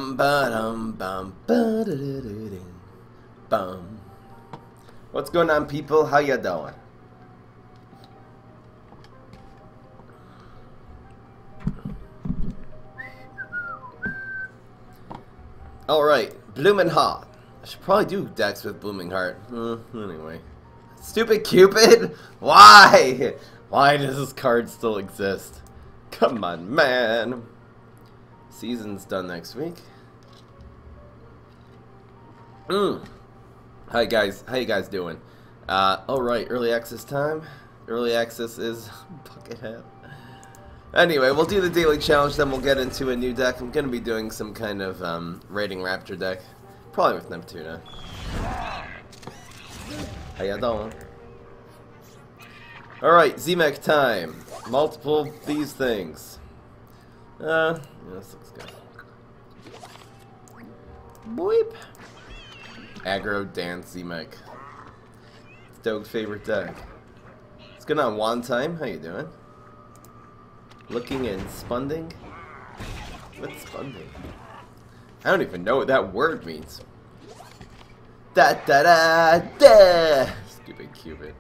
Bum ba-dum bum ba-da-da-da-ding. Bum. What's going on, people? How ya doing? Alright, Bloomin' Heart. I should probably do decks with Blooming Heart. Anyway. Stupid Cupid? Why? Why does this card still exist? Come on, man. Season's done next week. Hi guys, how you guys doing? Alright, early access time. Early access is Buckethead. Anyway, we'll do the daily challenge, then we'll get into a new deck. I'm gonna be doing some kind of raiding Raptor deck. Probably with Neptuna. How ya doing? Alright, Z-Mech time. Multiple these things. Yeah, this looks good. Boop. Aggro Dance Z-Mech. It's Doug's favorite deck. It's good on one time. How you doing? Looking in Spunding? What's Spunding? I don't even know what that word means. Da da da da! Stupid Cupid.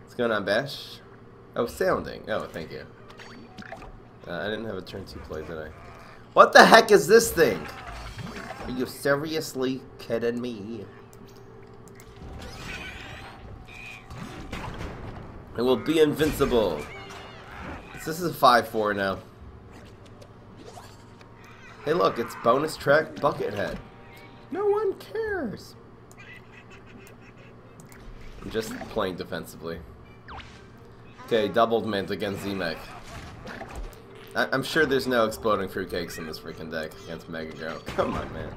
What's going on, Bash? Oh, Sounding. Oh, thank you. I didn't have a turn 2 play, did I? What the heck is this thing? Are you seriously kidding me? It will be invincible. This is a 5-4 now. Hey look, it's bonus track Buckethead. No one cares. I'm just playing defensively. Okay, doubled mint against Z-Mech. I'm sure there's no exploding fruitcakes in this freaking deck against Mega Girl. Come on, man.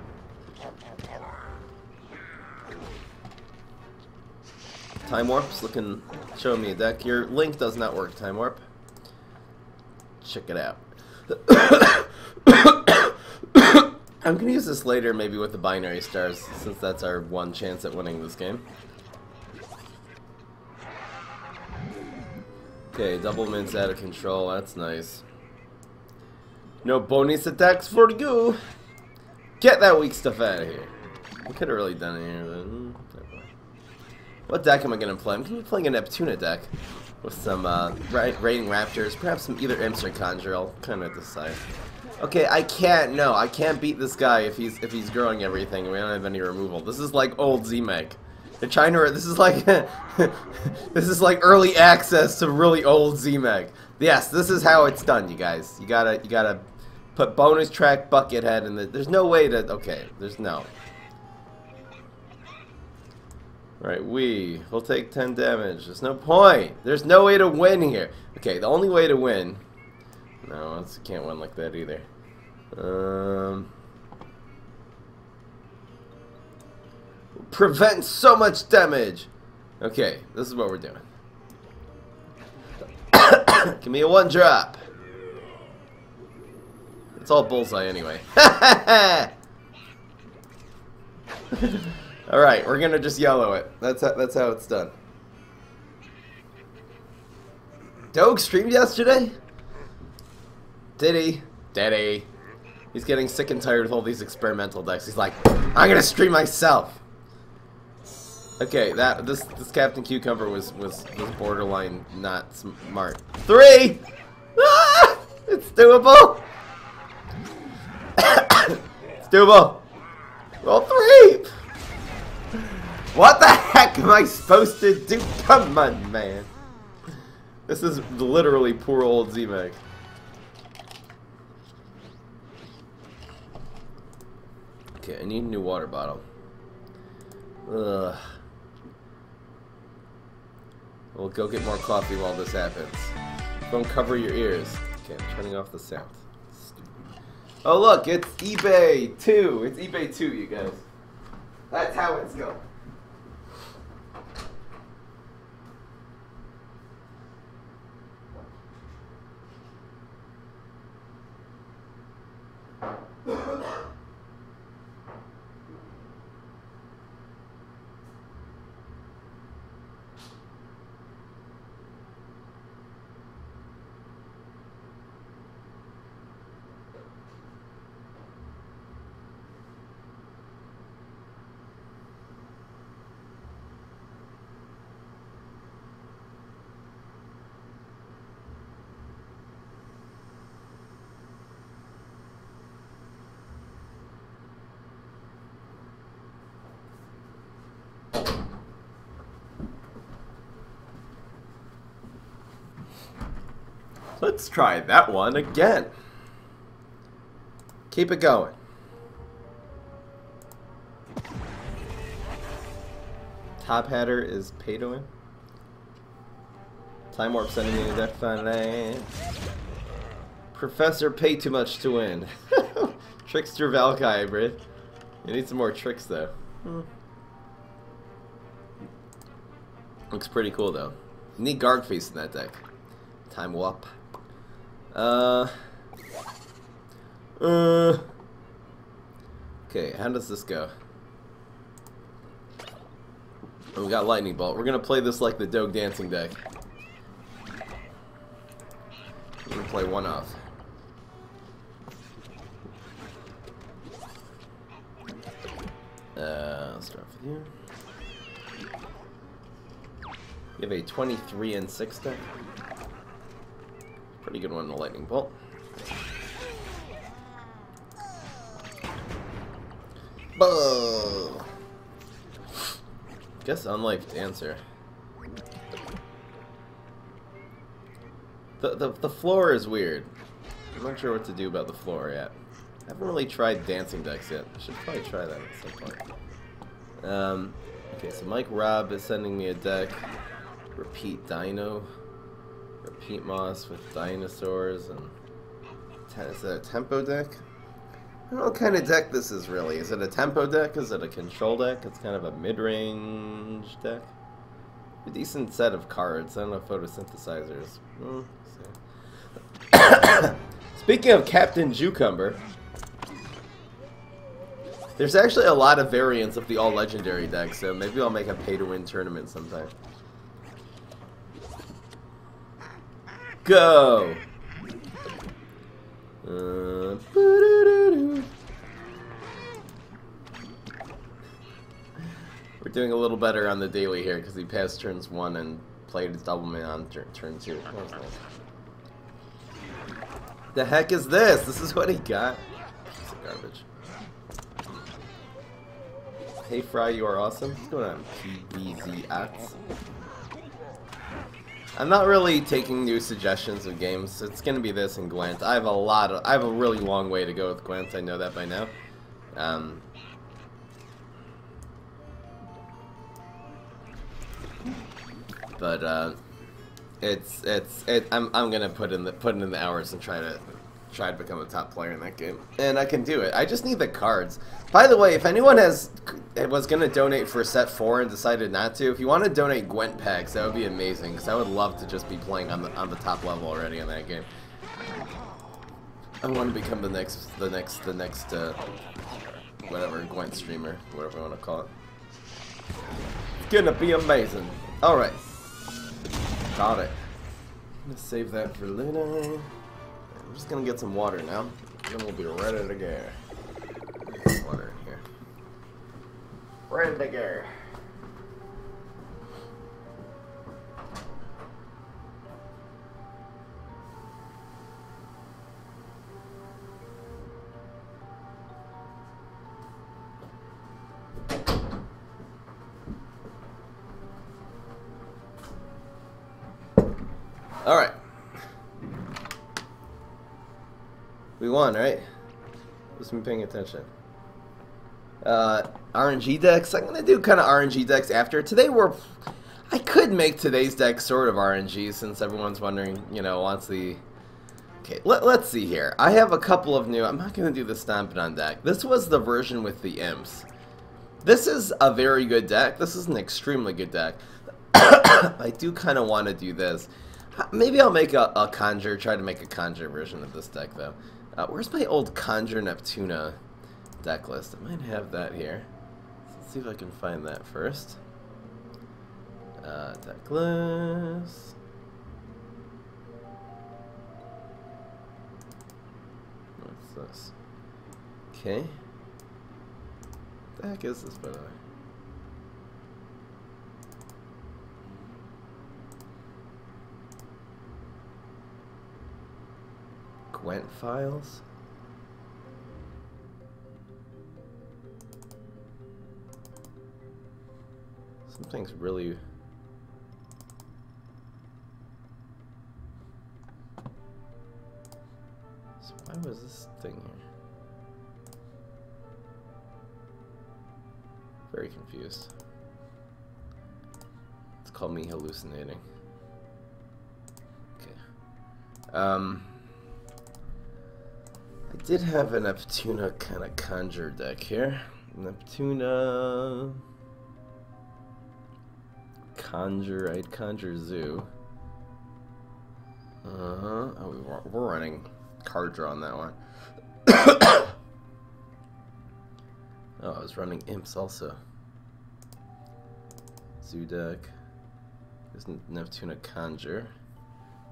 Time Warp's looking, showing me a deck. Your link does not work, Time Warp. Check it out. I'm gonna use this later, maybe with the binary stars, since that's our one chance at winning this game. Okay, double mint's out of control. That's nice. No bonus attacks for you. Get that weak stuff out of here. We could have really done it here, but what deck am I gonna play? I'm gonna be playing a Neptuna deck with some raiding Raptors, perhaps some either Imps or Conjure. I'll kind of decide. Okay, I can't beat this guy if he's growing everything and we don't have any removal. This is like old Z-Mech. They're trying to. This is like this is like early access to really old Z-Mech. Yes, this is how it's done, you guys. You gotta put bonus track Buckethead in the. There's no way to. Okay, there's no. Right, we'll take 10 damage. There's no point. There's no way to win here. Okay, the only way to win. No, I can't win like that either. Prevent so much damage. Okay, this is what we're doing. Give me a 1-drop. It's all bullseye anyway. All right, we're gonna just yellow it. That's how it's done. Doug streamed yesterday? Did he? Did he? He's getting sick and tired with all these experimental decks. He's like, I'm gonna stream myself. Okay, this Captain Cucumber was borderline not smart. 3! Ah! It's doable. It's doable. Roll 3. What the heck am I supposed to do? Come on, man. This is literally poor old Z-Mech. Okay, I need a new water bottle. Ugh. We'll go get more coffee while this happens. Don't cover your ears. Okay, I'm turning off the sound. Oh look, it's eBay 2. It's eBay 2, you guys. That's how it's going. Let's try that one again. Keep it going. Top Hatter is pay to win. Time Warp sending me to death finally. Professor pay too much to win. Trickster Valk hybrid. You need some more tricks though. Looks pretty cool though. You need Guard Face in that deck. Time Warp. Okay, how does this go? Oh, we got Lightning Bolt. We're gonna play this like the Doge Dancing deck. We're gonna play one off. Let's start with you. You have a 23 and 6 deck. Pretty good one, the Lightning Bolt. Boom! Guess unlike Dancer. The floor is weird. I'm not sure what to do about the floor yet. I haven't really tried dancing decks yet. I should probably try that at some point. Okay, so Mike Robb is sending me a deck. Repeat Dino. Repeat Moss with dinosaurs and... Is it a tempo deck? I don't know what kind of deck this is really. Is it a tempo deck? Is it a control deck? It's kind of a mid-range deck. A decent set of cards. I don't know, photosynthesizers. Speaking of Captain Cucumber, there's actually a lot of variants of the all-legendary deck, so maybe I'll make a pay-to-win tournament sometime. Go! We're doing a little better on the daily here because he passed turns 1 and played his double man on turn 2. That was nice. The heck is this? This is what he got. Piece of garbage. Hey Fry, you are awesome. What's going on? PvZ. I'm not really taking new suggestions of games. It's gonna be this and Gwent. I have a really long way to go with Gwent. I know that by now. I'm gonna put in the hours and try to become a top player in that game, and I can do it. I just need the cards. By the way, if anyone was gonna donate for set 4 and decided not to, if you want to donate Gwent packs, that would be amazing. Because I would love to just be playing on the top level already in that game. I want to become the next whatever Gwent streamer, whatever you want to call it. It's gonna be amazing. All right. Got it. I'm gonna save that for later. I'm just gonna get some water now. Then we'll be ready to go. Get some water in here. Ready to go. Alright. We won, right? Just me paying attention. RNG decks. I'm gonna do kind of RNG decks after. I could make today's deck sort of RNG since everyone's wondering, wants the... Okay, let's see here. I have a couple of new... I'm not gonna do the Stomping on deck. This was the version with the imps. This is a very good deck. This is an extremely good deck. I do kind of want to do this. Maybe I'll make a Conjure, try to make a Conjure version of this deck, though. Where's my old Conjure Neptuna deck list? I might have that here. Let's see if I can find that first. Deck list. What's this? Okay. What the heck is this, by the way? Gwent files? Something's really... is this thing here? Very confused. It's called me hallucinating. Okay. I did have a Neptuna kind of conjure deck here. Neptuna... Conjure, I'd conjure Zoo. Oh, we're running card draw on that one. Oh, I was running Imps also. Zoo deck. There's Neptuna Conjure.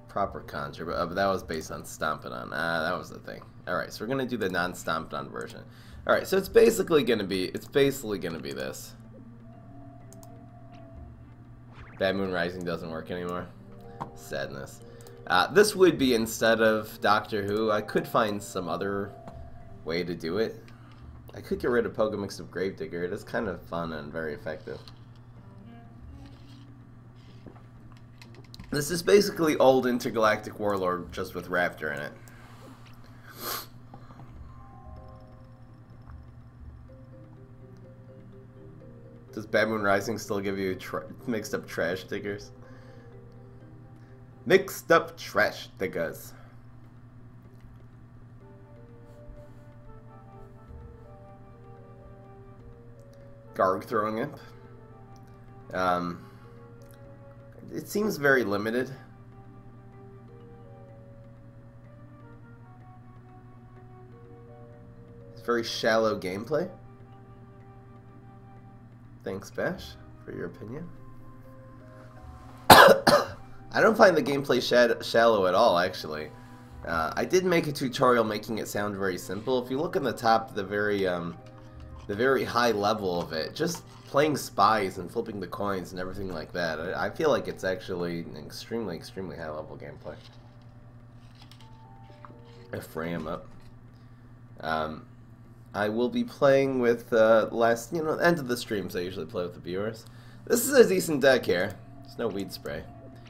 Proper Conjure, but that was based on Stompidon. That was the thing. Alright, so we're gonna do the non-Stompidon version. Alright, so it's basically gonna be this. Bad Moon Rising doesn't work anymore. Sadness. This would be instead of Doctor Who. I could find some other way to do it. I could get rid of Pogo Mixed Up Gravedigger. It is kind of fun and very effective. This is basically old Intergalactic Warlord just with Raptor in it. Does Bad Moon Rising still give you mixed up trash diggers? Mixed up trash diggers. Garg Throwing Imp. It seems very limited. It's very shallow gameplay. Thanks, Bash, for your opinion. I don't find the gameplay shallow at all, actually. I did make a tutorial making it sound very simple. If you look in the top, the very high level of it, just playing spies and flipping the coins and everything like that, I feel like it's actually an extremely, extremely high level gameplay. I frame up. I will be playing with end of the streams. I usually play with the viewers. This is a decent deck here. There's no weed spray.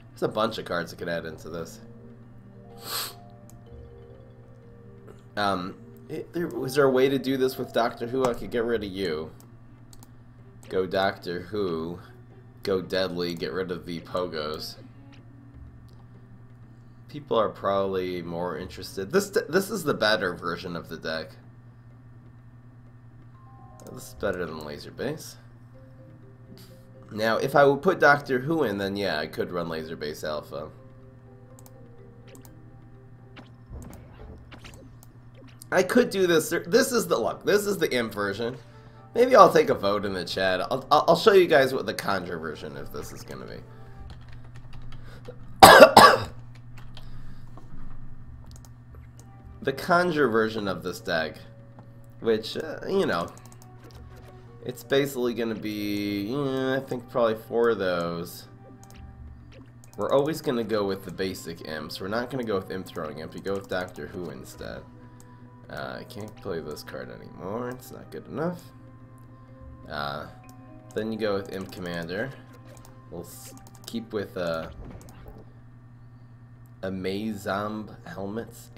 There's a bunch of cards I could add into this. Was there a way to do this with Doctor Who? I could get rid of you. Go Doctor Who. Go Deadly. Get rid of the Pogos. People are probably more interested. This is the better version of the deck. This is better than Laser Base. Now, if I would put Doctor Who in, then yeah, I could run Laser Base Alpha. I could do this. This is the Imp version. Maybe I'll take a vote in the chat. I'll show you guys what the Conjure version of this is going to be. The Conjure version of this deck, which, you know, it's basically going to be, I think probably 4 of those. We're always going to go with the basic Imps. We're not going to go with Imp Throwing Imp. We go with Doctor Who instead. I can't play this card anymore. It's not good enough. Then you go with Imp Commander. We'll keep with Amazomb helmets.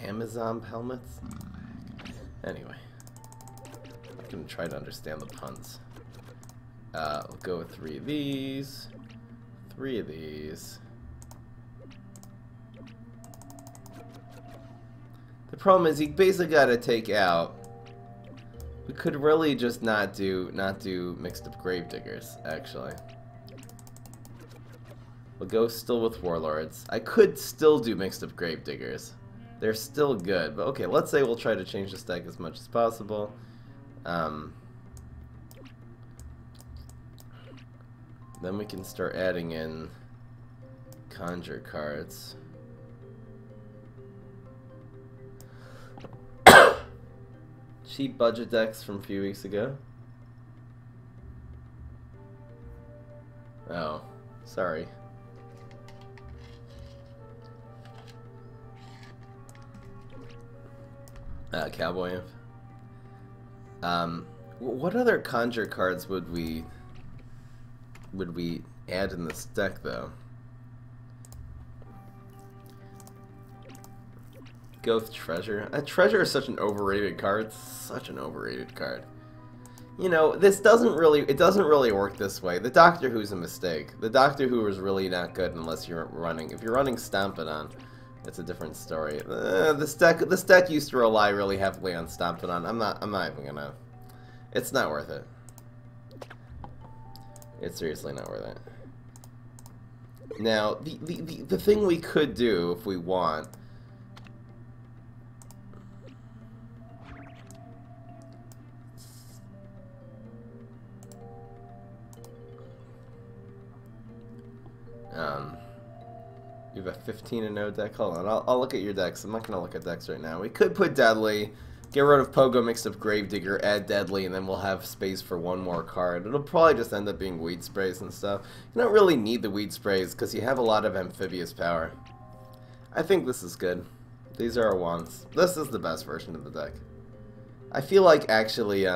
Anyway, I'm gonna try to understand the puns. We'll go with 3 of these. 3 of these. The problem is you basically gotta take out. We could really just not do mixed up Gravediggers, actually. We'll go still with Warlords. I could still do mixed up Gravediggers. They're still good, but okay, let's say we'll try to change this deck as much as possible. Then we can start adding in Conjure cards. Cheap budget decks from a few weeks ago. Oh, sorry. Cowboy Imp. What other Conjure cards would we add in this deck, though? Go with Treasure. Treasure is such an overrated card. It's such an overrated card. You know, this doesn't really work this way. The Doctor Who's a mistake. The Doctor Who is really not good unless you're running. If you're running Stompidon, it's a different story. This deck used to rely really heavily on Stompidon. I'm not even gonna. It's not worth it. It's seriously not worth it. Now, the thing we could do if we want. You have a 15-0 deck. Hold on, I'll look at your decks. I'm not gonna look at decks right now. We could put Deadly, get rid of Pogo mixed up Gravedigger, add Deadly, and then we'll have space for one more card. It'll probably just end up being Weed Sprays and stuff. You don't really need the Weed Sprays because you have a lot of amphibious power. I think this is good. These are our wants. This is the best version of the deck. I feel like actually,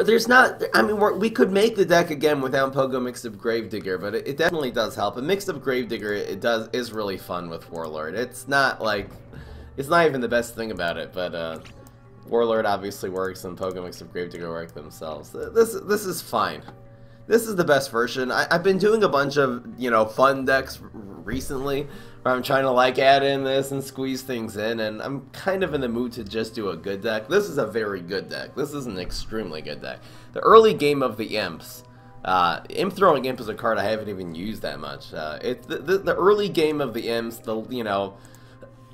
there's not. I mean, we could make the deck again without Pogo mixed up Gravedigger, but it definitely does help. A mixed up Gravedigger, is really fun with Warlord. It's not like, it's not even the best thing about it, but Warlord obviously works and Pogo mixed up Gravedigger work themselves. This is fine. This is the best version. I've been doing a bunch of, you know, fun decks recently where I'm trying to like add in this and squeeze things in, and I'm kind of in the mood to just do a good deck. This is a very good deck. This is an extremely good deck. The early game of the Imps, Imp Throwing Imp is a card I haven't even used that much. It's the early game of the Imps, you know,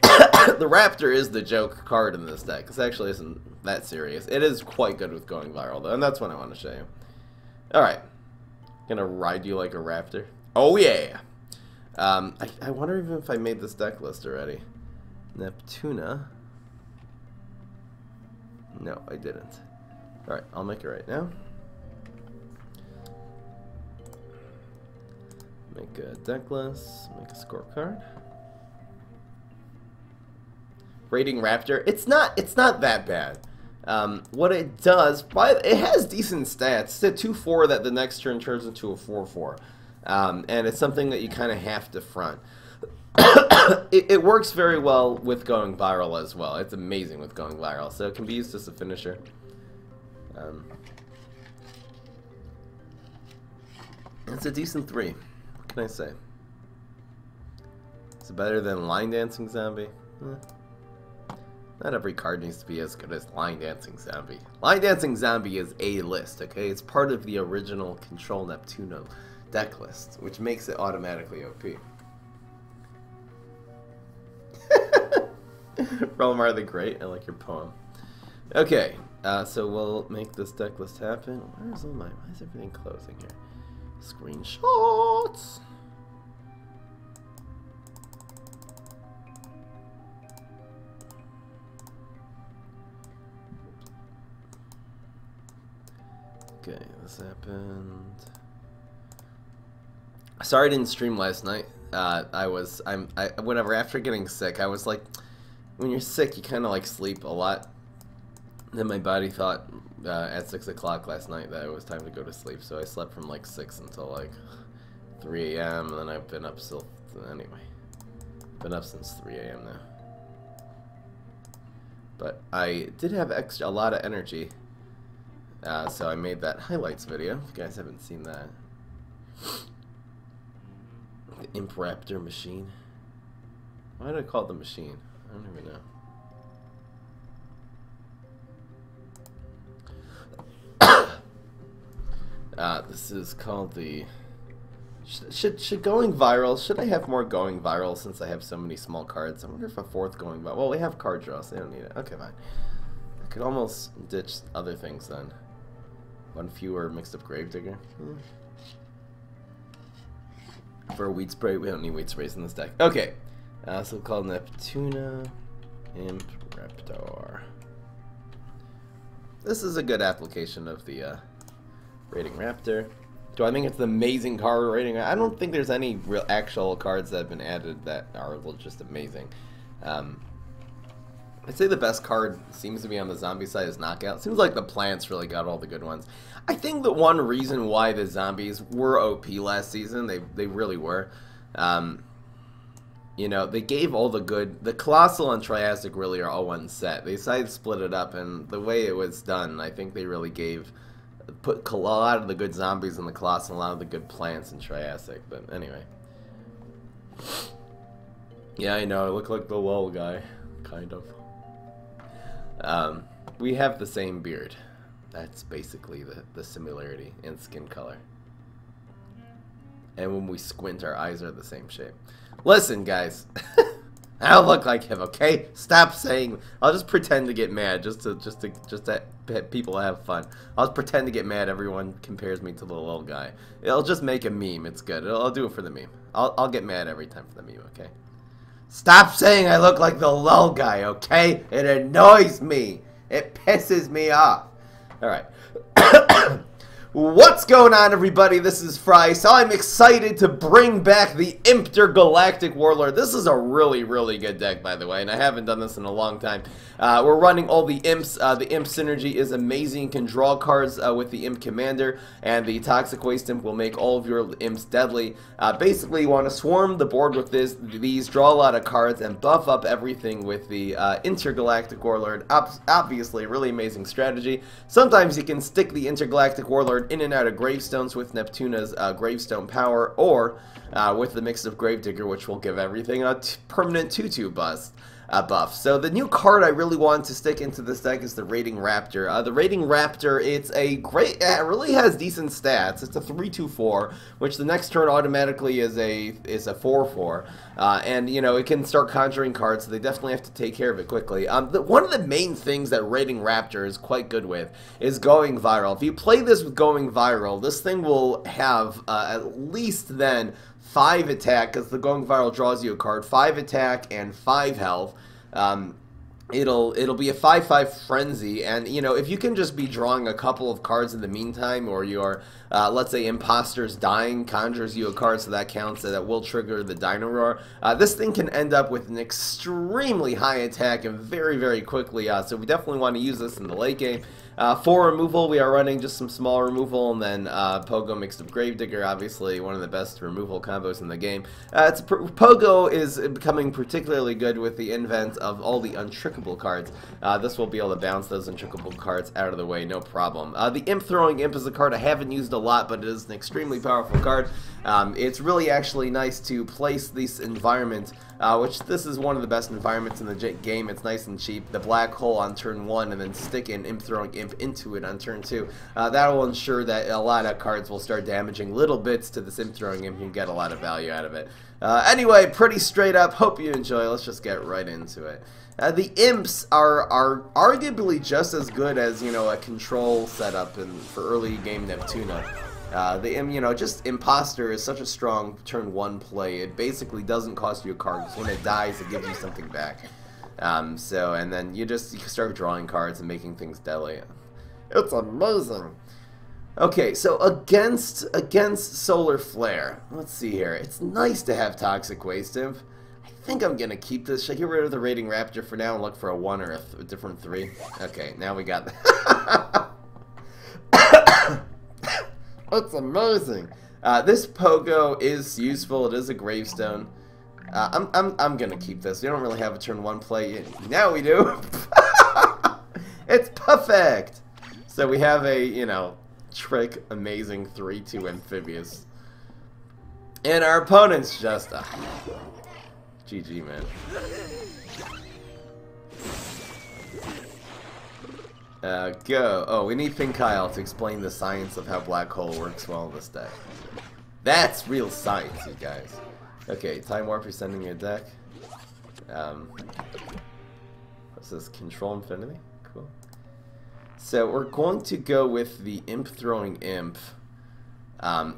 the Raptor is the joke card in this deck. This actually isn't that serious. It is quite good with going viral though, and that's what I want to show you. Alright. Gonna ride you like a raptor. Oh yeah! I wonder even if I made this deck list already. Neptuna. No, I didn't. Alright, I'll make it right now. Make a deck list. Make a scorecard. Rating Raptor. It's not that bad. What it does, it has decent stats. It's a 2/4 that the next turn turns into a 4/4. And it's something that you kind of have to front. It works very well with going viral as well. It's amazing with going viral. So it can be used as a finisher. It's a decent 3. What can I say? Is it better than Line Dancing Zombie? Not every card needs to be as good as Line Dancing Zombie. Line Dancing Zombie is a list, okay? It's part of the original Control Neptuno deck list, which makes it automatically OP. Relmar the Great, I like your poem. Okay, so we'll make this deck list happen. Why is everything closing here? Screenshots! Okay, this happened. Sorry I didn't stream last night. Whenever after getting sick, I was like, when you're sick, you kind of like sleep a lot. Then my body thought at 6 o'clock last night that it was time to go to sleep, so I slept from like 6 until like 3 a.m. and then I've been up still. Anyway, been up since 3 a.m. now. But I did have a lot of energy. So I made that highlights video. If you guys haven't seen that. The Imp Raptor machine. Why did I call it the machine? I don't even know. This is called the... Should going viral... Should I have more going viral since I have so many small cards? I wonder if a 4th going viral... Well, we have card draw, so they don't need it. Okay, fine. I could almost ditch other things then. One fewer mixed up Gravedigger. For a Weed Spray, we don't need Weed Sprays in this deck. Okay, so we'll call Neptuna Imp Raptor. This is a good application of the Rating Raptor. Do I think it's an amazing card rating? I don't think there's any real actual cards that have been added that are just amazing. I'd say the best card seems to be on the zombie side is Knockout. Seems like the plants really got all the good ones. I think the one reason why the zombies were OP last season, they really were. you know, they gave all the good. The Colossal and Triassic really are all one set. They decided to split it up, and the way it was done, I think they really put a lot of the good zombies in the Colossal, and a lot of the good plants in Triassic. But anyway. Yeah, I know, I look like the LOL guy. Kind of. We have the same beard. That's basically the similarity in skin color. And when we squint, our eyes are the same shape. Listen, guys. I don't look like him, okay? Stop saying. I'll just pretend to get mad just to people have fun. I'll just pretend to get mad. Everyone compares me to the little guy. It'll just make a meme. It's good. I'll do it for the meme. I'll get mad every time for the meme, okay? Stop saying I look like the lull guy, okay? It annoys me. It pisses me off. Alright. What's going on, everybody? This is Fry. So I'm excited to bring back the Intergalactic Warlord. This is a really, really good deck, by the way, and I haven't done this in a long time. We're running all the Imps. The Imp synergy is amazing. You can draw cards with the Imp Commander, and the Toxic Waste Imp will make all of your Imps deadly. Basically, you want to swarm the board with these, draw a lot of cards, and buff up everything with the Intergalactic Warlord. Obviously, a really amazing strategy. Sometimes you can stick the Intergalactic Warlord in and out of gravestones with Neptuna's gravestone power, or with the mix of Gravedigger, which will give everything a permanent 2/2 buff. So the new card I really want to stick into this deck is the Raiding Raptor. The Raiding Raptor, it's a great, it really has decent stats. It's a 3/2/4, which the next turn automatically is a 4/4, and you know, it can start conjuring cards, so they definitely have to take care of it quickly. One of the main things that Raiding Raptor is quite good with is going viral. If you play this with going viral, this thing will have at least then 5 attack, because the going viral draws you a card, 5 attack and 5 health. It'll be a 5/5 frenzy, and you know, if you can just be drawing a couple of cards in the meantime, or your let's say Imposter's Dying conjures you a card, so that counts, so that will trigger the Dino Roar. This thing can end up with an extremely high attack and very, very quickly, so we definitely want to use this in the late game. For removal, we are running just some small removal, and then Pogo mixed with Gravedigger, obviously one of the best removal combos in the game. Pogo is becoming particularly good with the invent of all the untrickable cards. This will be able to bounce those untrickable cards out of the way, no problem. The Imp Throwing Imp is a card I haven't used a lot, but it is an extremely powerful card. It's really actually nice to place this environment, which this is one of the best environments in the game. It's nice and cheap. The black hole on turn 1, and then stick an Imp Throwing Imp into it on turn 2. That will ensure that a lot of cards will start damaging little bits to this Imp Throwing Imp. You can get a lot of value out of it. Anyway, pretty straight up. Hope you enjoy. Let's just get right into it. The Imps are arguably just as good as, you know, a control setup for early game Neptuna. You know, just Imposter is such a strong turn 1 play. It basically doesn't cost you a card, because when it dies, it gives you something back. And then you start drawing cards and making things deadly. It's amazing. Okay, so against Solar Flare, let's see here. It's nice to have Toxic Waste Imp. I think I'm gonna keep this. Should I get rid of the Raiding Raptor for now and look for a 1 or a different 3? Okay, now we got that. That's amazing. This Pogo is useful. It is a gravestone. I'm gonna keep this. We don't really have a turn 1 play. Now we do. It's perfect. So we have a, you know, trick amazing 3/2 amphibious, and our opponent's just GG, man. Go. Oh, we need Pink Kyle to explain the science of how Black Hole works well in this deck. That's real science, you guys. Okay, Time Warp, you're sending your deck. What's this? Control Infinity? Cool. So we're going to go with the Imp Throwing Imp.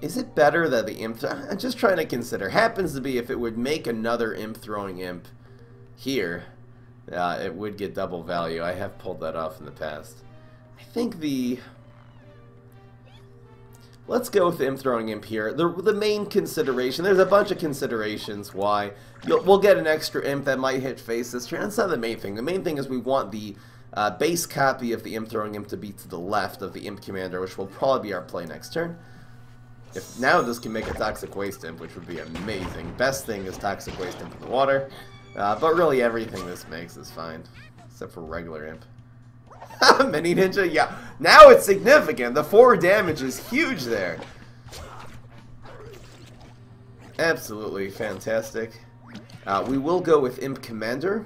Is it better that the Imp... I'm just trying to consider. Happens to be, if it would make another Imp Throwing Imp here, it would get double value. I have pulled that off in the past. I think the... Let's go with the Imp Throwing Imp here. The main consideration, there's a bunch of considerations why. We'll get an extra Imp that might hit face this turn. That's not the main thing. The main thing is we want the base copy of the Imp Throwing Imp to be to the left of the Imp Commander, which will probably be our play next turn. If now this can make a Toxic Waste Imp, which would be amazing. Best thing is Toxic Waste Imp in the water. But really everything this makes is fine. Except for regular Imp. Mini Ninja? Yeah. Now it's significant. The 4 damage is huge there. Absolutely fantastic. We will go with Imp Commander.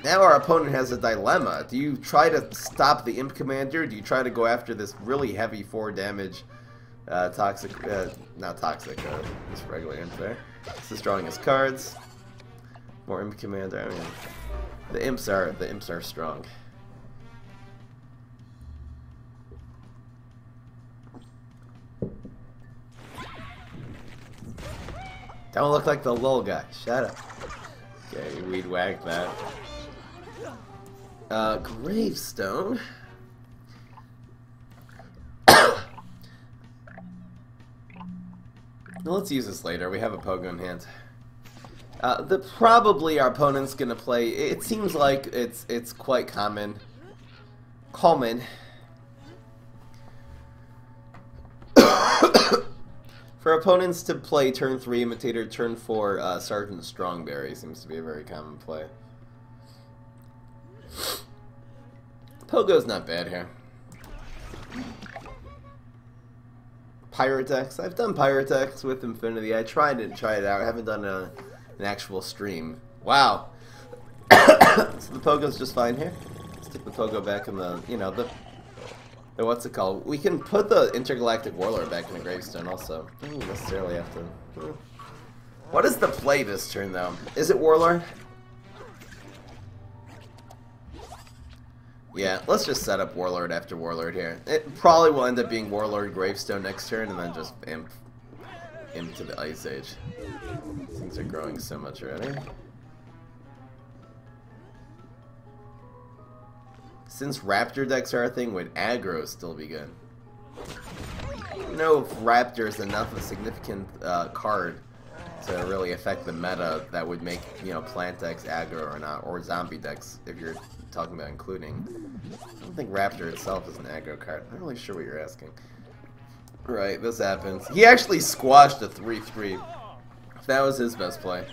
Now our opponent has a dilemma. Do you try to stop the Imp Commander? Do you try to go after this really heavy 4 damage toxic, not toxic, just regular Imp there. This is drawing his cards. More Imp Commander. I mean, the imps are strong. Don't look like the lol guy. Shut up. Okay, we'd whack that. Gravestone. Let's use this later. We have a Pogo in hand. Probably our opponent's gonna play. It seems like it's quite common. For opponents to play turn 3 Imitator, turn 4 Sergeant Strongberry seems to be a very common play. Pogo's not bad here. Pyrotex. I've done Pyrotex with Infinity. I tried it out. I haven't done an actual stream. Wow. So the Pogo's just fine here. Stick the Pogo back in the, you know, the what's it called? We can put the Intergalactic Warlord back in the Gravestone also. Don't necessarily have to. What is the play this turn though? Is it Warlord? Yeah, let's just set up Warlord after Warlord here. It probably will end up being Warlord Gravestone next turn, and then just Imp into the Ice Age. Things are growing so much already. Since Raptor decks are a thing, would aggro still be good? I don't know if Raptor is enough of a significant card to really affect the meta that would make, you know, plant decks aggro or not, or zombie decks if you're talking about including. I don't think Raptor itself is an aggro card. I'm not really sure what you're asking. Right, this happens. He actually squashed a 3-3. That was his best play.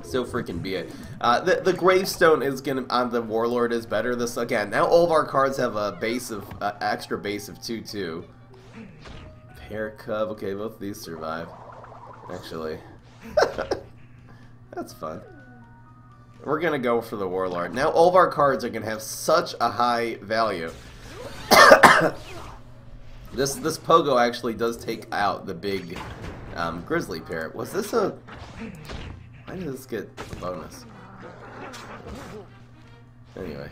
So freaking be it. The Gravestone is gonna on the Warlord is better. This again. Now all of our cards have a base of extra base of 2/2. Pear Cub. Okay, both of these survive. Actually, that's fun. We're gonna go for the Warlord. Now all of our cards are gonna have such a high value. This Pogo actually does take out the big Grizzly Parrot. Was this a? Why did this get a bonus? Anyway,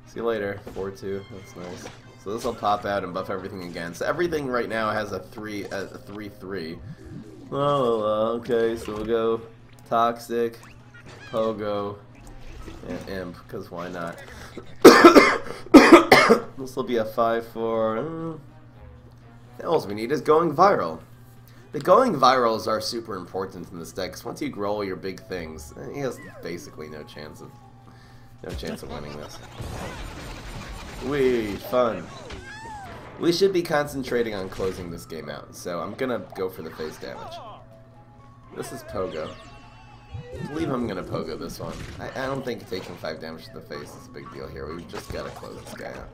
see you later. 4/2. That's nice. So this will pop out and buff everything again. So everything right now has a 3/3. Oh, okay. So we'll go Toxic, Pogo, and Imp, because why not? This will be a 5/4. All we need is Going Viral. The Going Virals are super important in this deck, because once you grow all your big things, he has basically no chance of winning this. Fun. We should be concentrating on closing this game out, so I'm gonna go for the face damage. This is Pogo. I believe I'm gonna Pogo this one. I don't think taking 5 damage to the face is a big deal here. We just gotta close this guy out.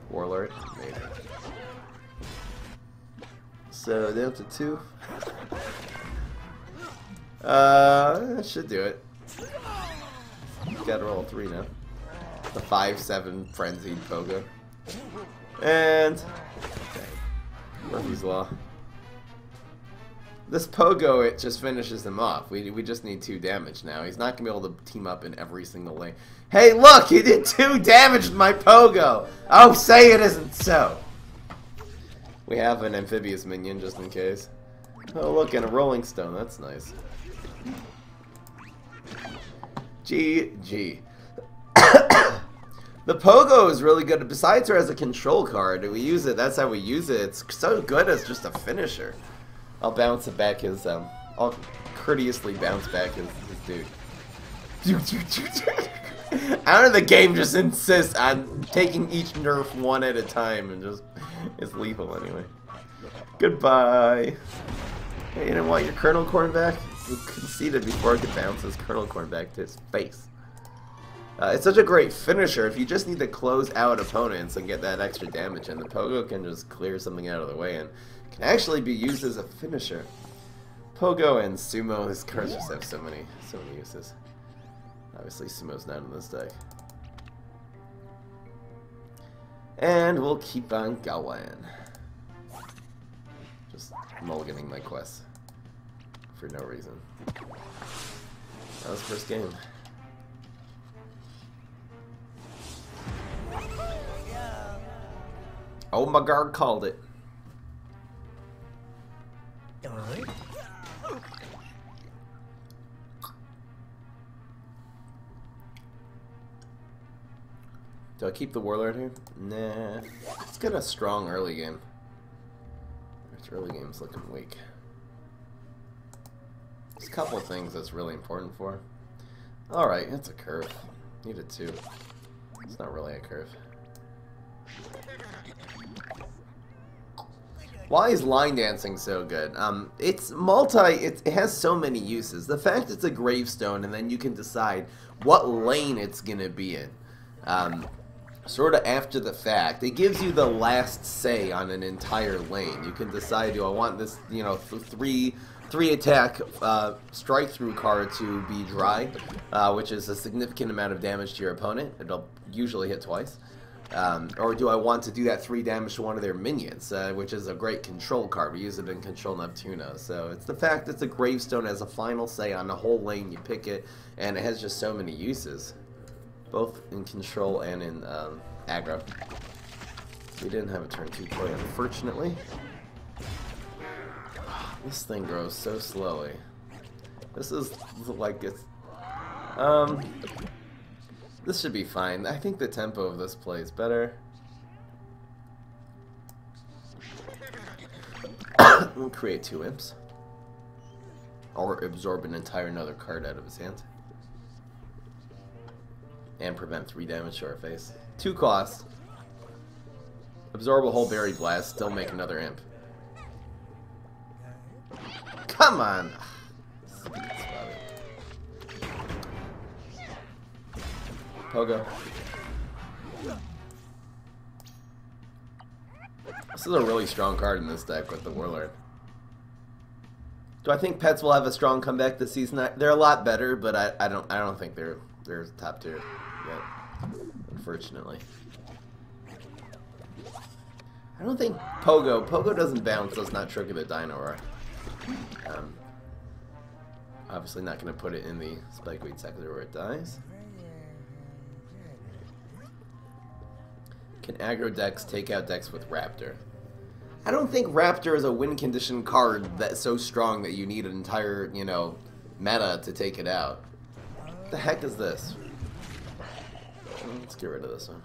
Warlord, maybe. So down to 2. That should do it. Gotta roll a 3 now. The 5/7 frenzied Pogo. And okay. Murphy's Law. This Pogo, it just finishes him off. We just need 2 damage now. He's not gonna be able to team up in every single lane. Hey, look! He did 2 damage to my Pogo! Oh, say it isn't so! We have an amphibious minion just in case. Oh, look, and a Rolling Stone. That's nice. GG. The Pogo is really good. Besides her as a control card, we use it. That's how we use it. It's so good as just a finisher. I'll bounce it back his. I'll courteously bounce back his dude. How did the game just insist on taking each nerf one at a time and just... It's lethal anyway. Goodbye. Hey, you didn't want your Colonel Corn back? You conceded before it could bounce his Colonel Corn back to his face. It's such a great finisher. If you just need to close out opponents and get that extra damage in, the Pogo can just clear something out of the way and can actually be used as a finisher. Pogo and Sumo, his cards just have so many uses. Obviously, Sumo's not in this deck. And we'll keep on going. Just mulliganing my quests for no reason. That was the first game. Oh my god, called it. Do I keep the Warlord here? Nah. Let's get a strong early game. This early game's looking weak. There's a couple of things that's really important for. Alright, it's a curve. Needed two. It's not really a curve. Why is line dancing so good? It's it has so many uses. The fact it's a gravestone and then you can decide what lane it's gonna be in. Sort of after the fact, it gives you the last say on an entire lane. You can decide, do I want this, you know, three attack strike through card to be dry, which is a significant amount of damage to your opponent. It'll usually hit twice. Or do I want to do that 3 damage to one of their minions, which is a great control card. We use it in Control Neptuna. So it's the fact it's a gravestone as a final say on the whole lane. You pick it, and it has just so many uses, both in control and in aggro. We didn't have a turn 2 play, unfortunately. This thing grows so slowly. This is like it's... This should be fine. I think the tempo of this play is better. We'll create 2 imps. Or absorb an entire another card out of his hand. And prevent 3 damage to our face. 2 costs. Absorb a whole Buried Blast, still make another imp. Come on! Pogo. This is a really strong card in this deck with the Warlord. Do I think Pets will have a strong comeback this season? They're a lot better, but I don't think they're top tier yet, unfortunately. I don't think Pogo doesn't bounce, does not trigger the Dino Roar. Obviously not going to put it in the Spikeweed sector where it dies. Can aggro decks take out decks with Raptor? I don't think Raptor is a win condition card that's so strong that you need an entire, you know, meta to take it out. What the heck is this? Let's get rid of this one.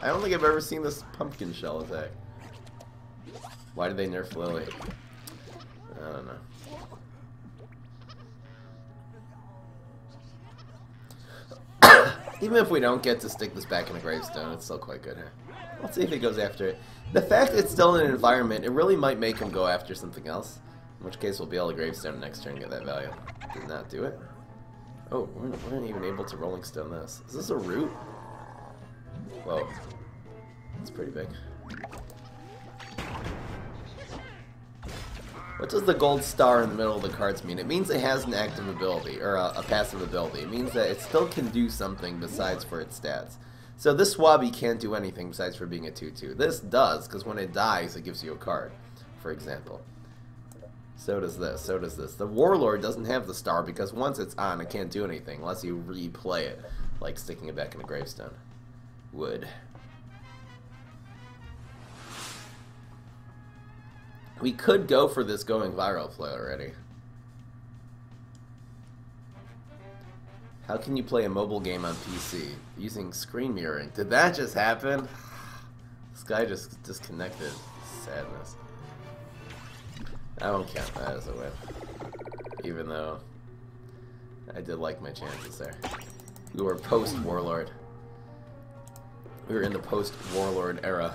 I don't think I've ever seen this pumpkin shell attack. Why did they nerf Lily? I don't know. Even if we don't get to stick this back in a gravestone, it's still quite good here. Let's see if he goes after it. The fact it's still in an environment, it really might make him go after something else. In which case we'll be able to gravestone next turn and get that value. Did not do it. Oh, we're not even able to rolling stone this. Is this a root? Whoa. That's pretty big. What does the gold star in the middle of the cards mean? It means it has an active ability, or a passive ability. It means that it still can do something besides for its stats. So this Swabby can't do anything besides for being a 2-2. This does, because when it dies, it gives you a card, for example. So does this, so does this. The Warlord doesn't have the star, because once it's on, it can't do anything, unless you replay it, like sticking it back in a gravestone would. We could go for this going viral play already. How can you play a mobile game on PC using screen mirroring? Did that just happen? This guy just disconnected. Sadness. I won't count that as a win. Even though I did like my chances there. We were post-Warlord. We were in the post-Warlord era.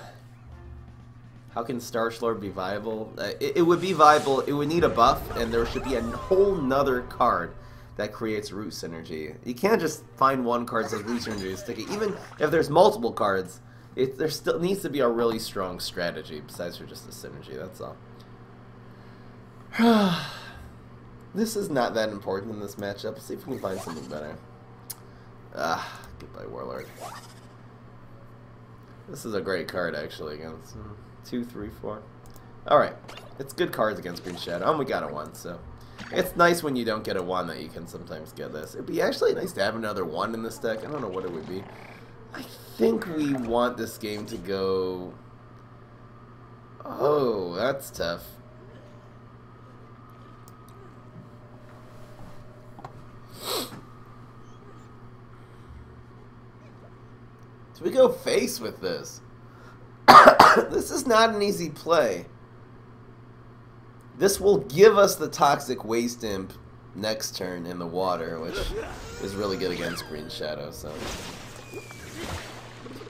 How can Starchlord be viable? It would be viable. It would need a buff, and there should be a whole nother card that creates root synergy. You can't just find one card that says root synergy and stick it. Even if there's multiple cards, there still needs to be a really strong strategy besides for just the synergy. That's all. This is not that important in this matchup. Let's see if we can find something better. Goodbye, Warlord. This is a great card, actually, against 2, 3, 4. Alright. It's good cards against Green Shadow. And we got a 1, so. It's nice when you don't get a 1 that you can sometimes get this. It'd be actually nice to have another 1 in this deck. I don't know what it would be. I think we want this game to go... Oh, that's tough. Do we go face with this? This is not an easy play. This will give us the Toxic Waste Imp next turn in the water, which is really good against Green Shadow. So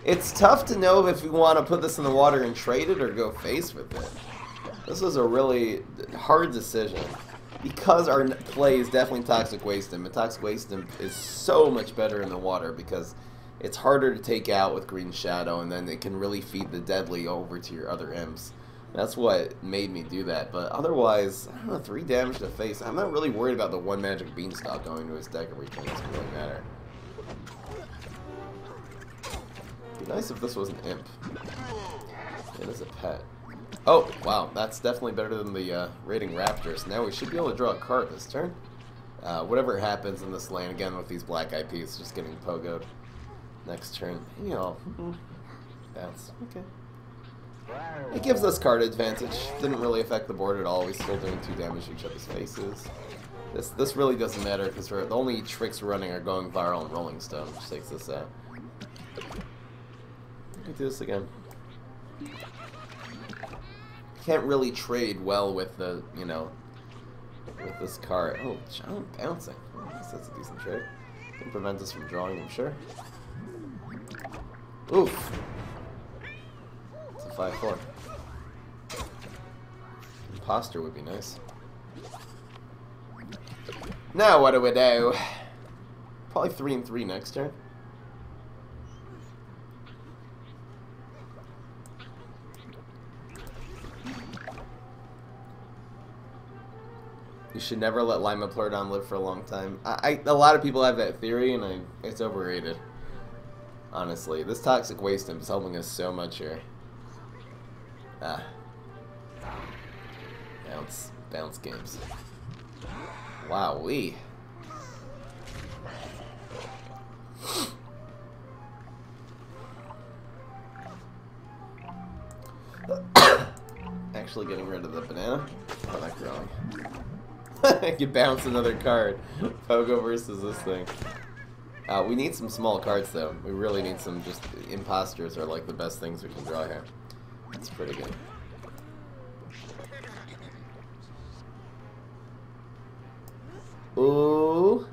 it's tough to know if we want to put this in the water and trade it or go face with it. This was a really hard decision because our play is definitely Toxic Waste Imp. And Toxic Waste Imp is so much better in the water because it's harder to take out with Green Shadow, and then it can really feed the deadly over to your other imps. That's what made me do that, but otherwise, I don't know, 3 damage to face. I'm not really worried about the 1 magic beanstalk going to his deck every turn. It doesn't really matter. It'd be nice if this was an imp. It is a pet. Oh, wow, that's definitely better than the raiding Raptors. Now we should be able to draw a card this turn. Whatever happens in this lane, again with these black IPs just getting pogoed. Next turn, maybe I'll bounce. Okay. It gives us card advantage. Didn't really affect the board at all. We're still doing 2 damage to each other's faces. This really doesn't matter because the only tricks we're running are going viral and Rolling Stone, which takes us out. We can do this again. Can't really trade well with the, you know, with this card. Oh, John bouncing. Oh, I guess that's a decent trade. Can prevent us from drawing, I'm sure. Oof. It's a 5-4. Imposter would be nice. Now what do we do? Probably 3 and 3 next turn. You should never let Lima Plurdon live for a long time. A lot of people have that theory, and it's overrated. Honestly, this Toxic Waste Imp is helping us so much here. Bounce games. Wowee. Actually getting rid of the banana. Oh, not growing. I can bounce another card. Pogo versus this thing. We need some small cards though. We really need some. Just imposters are like the best things we can draw here. It's pretty good. Ooh.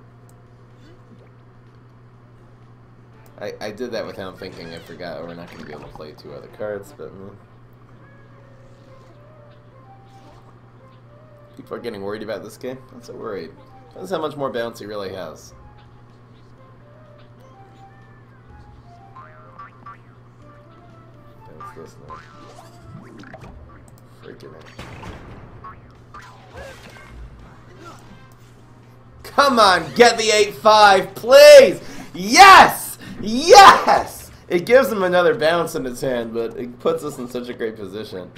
I did that without thinking. I forgot we're not going to be able to play 2 other cards, but people are getting worried about this game. Not so worried. Depends how much more bounce he really has. Bounce this now. Freaking it. Come on, get the 8-5, please! Yes! Yes! It gives him another bounce in his hand, but it puts us in such a great position.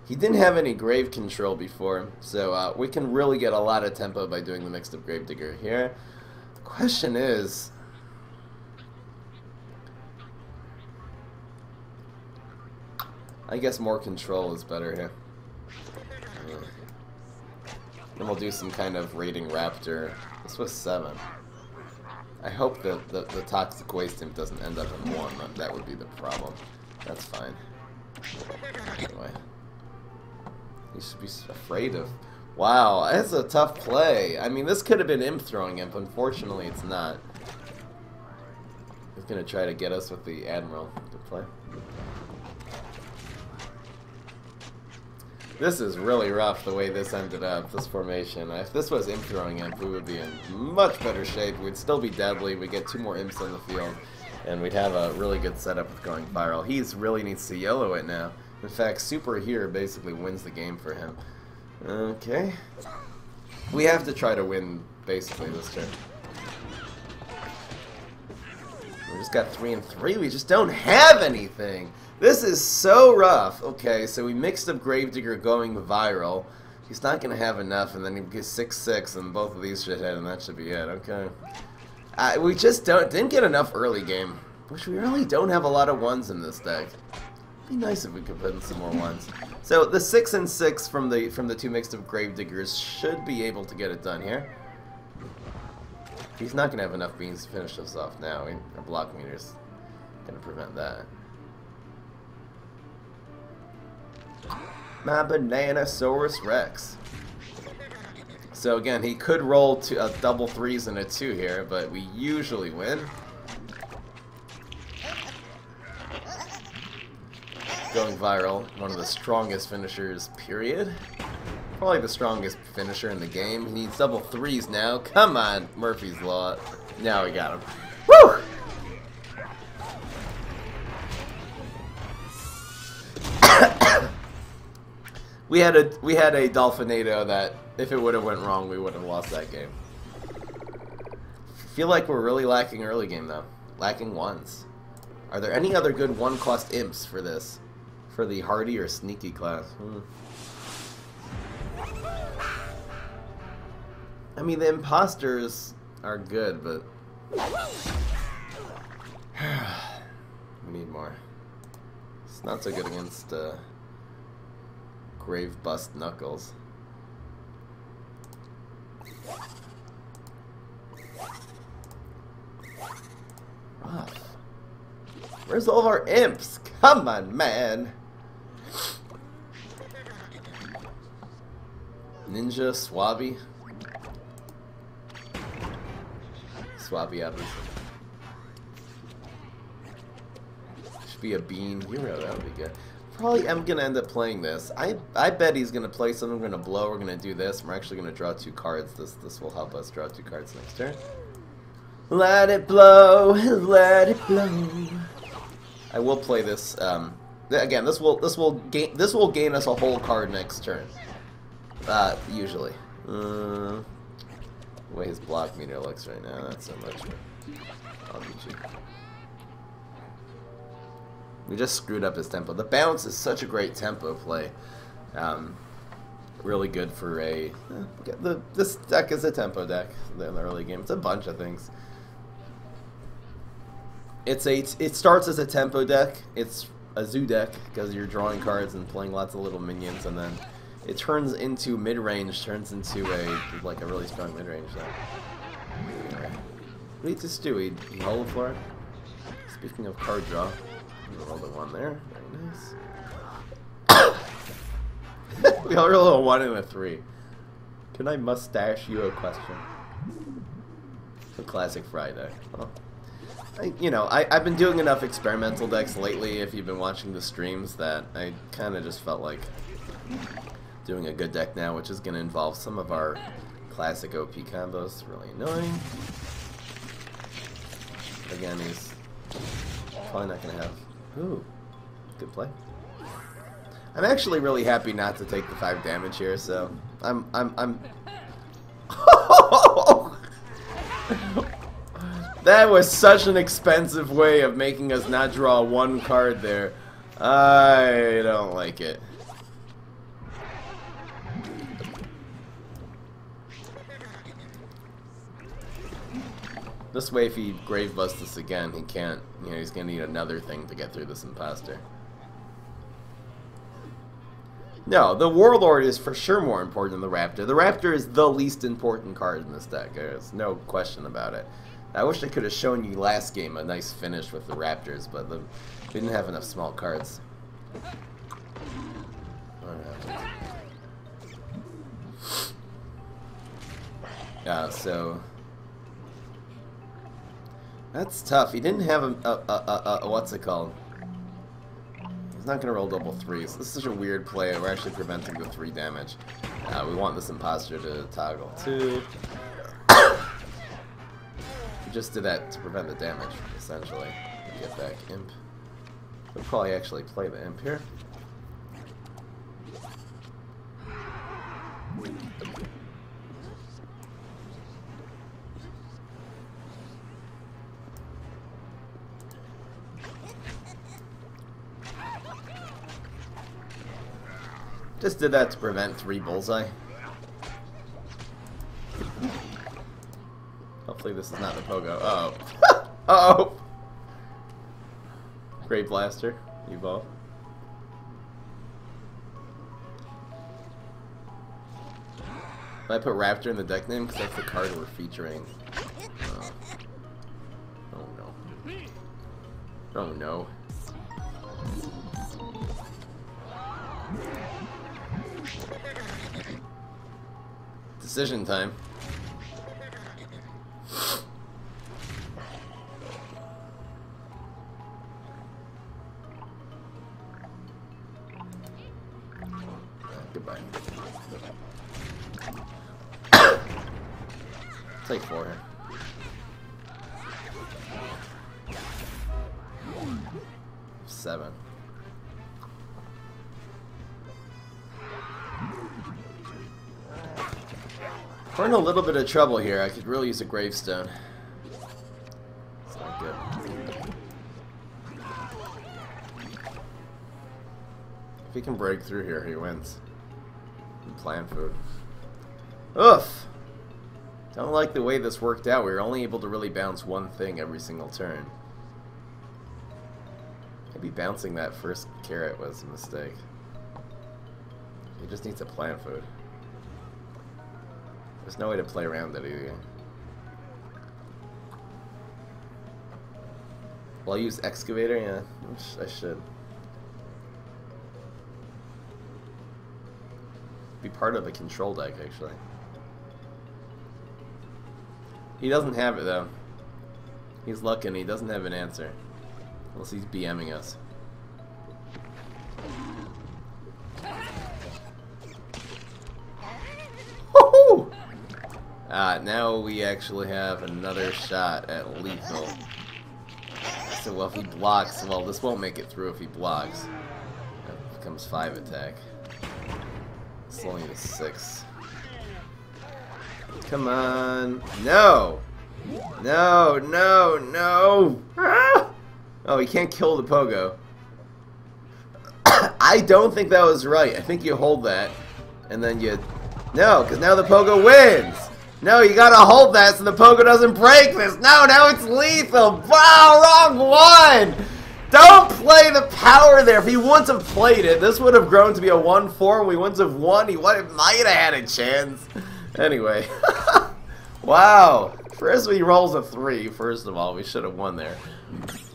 He didn't have any grave control before, so we can really get a lot of tempo by doing the mixed up Gravedigger here. The question is, I guess more control is better here. Then we'll do some kind of raiding Raptor. This was 7. I hope that the Toxic Waste Imp doesn't end up in 1. That would be the problem. That's fine. Anyway. You should be afraid of... Wow, that's a tough play. I mean, this could have been Imp throwing Imp. Unfortunately, it's not. He's going to try to get us with the Admiral. Good play. This is really rough the way this ended up, this formation. If this was Imp throwing Imp, we would be in much better shape. We'd still be deadly. We'd get 2 more Imps on the field. And we'd have a really good setup with going viral. He really needs to YOLO it now. In fact, Super here basically wins the game for him. Okay. We have to try to win, basically, this turn. We just got 3 and 3. We just don't have anything. This is so rough. Okay, so we mixed up Gravedigger going viral. He's not going to have enough, and then he gets 6-6, and both of these should hit, and that should be it. Okay. We just didn't get enough early game. Which we really don't have a lot of 1s in this deck. Be nice if we could put in some more 1s. So the 6 and 6 from the 2 mixed up Gravediggers should be able to get it done here. He's not gonna have enough beans to finish us off now. Our block meter's gonna prevent that. My Bananasaurus Rex. So again, he could roll to double 3s and a 2 here, but we usually win. Going viral, one of the strongest finishers, period. Probably the strongest finisher in the game. He needs double 3s now. Come on, Murphy's Law. Now we got him. Woo! we had a Dolphinado that, if it would have went wrong, we would have lost that game. Feel like we're really lacking early game though. Lacking 1s. Are there any other good 1-cost imps for this? For the hardy or sneaky class? I mean, the imposters are good, but we need more. It's not so good against Grave Bust Knuckles. Rough. Where's all of our imps? Come on, man. Ninja, Swabby. Swabby, obviously. Should be a bean hero, that would be good. Probably I'm gonna end up playing this. I bet he's gonna play something. We're gonna blow. We're gonna do this. We're actually gonna draw 2 cards. This will help us draw 2 cards next turn. Let it blow, let it blow. I will play this. Again, this will gain us a whole card next turn. Usually. The way his block meter looks right now, not so much. I'll beat you. We just screwed up his tempo. The bounce is such a great tempo play. Really good for a. This deck is a tempo deck in the early game. It's a bunch of things. It starts as a tempo deck. It's a zoo deck because you're drawing cards and playing lots of little minions, and then it turns into mid-range, turns into a really strong mid-range. So. What did he just do? He hollow for it? Speaking of card draw, we rolled a 1 there. Very nice. We all rolled a 1 and a 3. Can I mustache you a question? The classic Friday. Well, I've been doing enough experimental decks lately, if you've been watching the streams, that I kind of just felt like doing a good deck now, which is going to involve some of our classic OP combos. Really annoying. Again, he's probably not going to have... Ooh, good play. I'm actually really happy not to take the 5 damage here, so I'm That was such an expensive way of making us not draw 1 card there. I don't like it. This way, if he grave busts us again, he can't. He's gonna need another thing to get through this imposter. No, the Warlord is for sure more important than the Raptor. The Raptor is the least important card in this deck. There's no question about it. I wish I could have shown you last game a nice finish with the Raptors, but we didn't have enough small cards. Yeah, so that's tough. He didn't have a what's it called? He's not gonna roll double threes. This is such a weird play. We're actually preventing the 3 damage. We want this imposter to toggle too. We just did that to prevent the damage, essentially. Get back imp. We'll probably actually play the imp here. Just did that to prevent 3 bullseye. Hopefully this is not the pogo. Uh-oh. Uh-oh! Great Blaster. Evolve. I put Raptor in the deck name because that's the card we're featuring. Oh no. Oh no. Decision time. Goodbye. Take 4 here. Seven. We're in a little bit of trouble here. I could really use a gravestone. It's not good. If he can break through here, he wins. Plant food. Oof! Don't like the way this worked out. We were only able to really bounce one thing every single turn. Maybe bouncing that first carrot was a mistake. He just needs a plant food. There's no way to play around it either. Will I use excavator? Yeah, I should. Be part of a control deck, actually. He doesn't have it, though. He's looking, he doesn't have an answer. Unless he's BMing us. Woohoo! Now we actually have another shot at lethal. So, well, if he blocks, well, this won't make it through if he blocks. That becomes 5 attack. Slowing to 6. Come on. No! No, no, no! Ah! Oh, he can't kill the pogo. I don't think that was right. I think you hold that, and then you... No, because now the pogo wins! No, you gotta hold that so the pogo doesn't break this! No, now it's lethal! Wow, wrong one! Don't play the power there. If he wouldn't have played it, this would have grown to be a 1-4 and we wouldn't have won. He might have had a chance. Anyway. Wow. First he rolls a 3, first of all. We should have won there.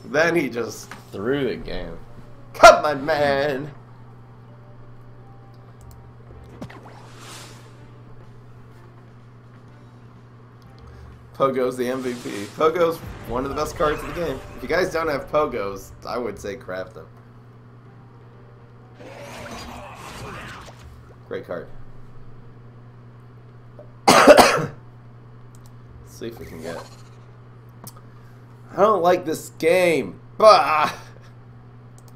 Then he just threw the game. Come on, man. Pogo's the MVP. Pogo's one of the best cards in the game. If you guys don't have Pogos, I would say craft them. Great card. Let's see if we can get it. I don't like this game. Bah!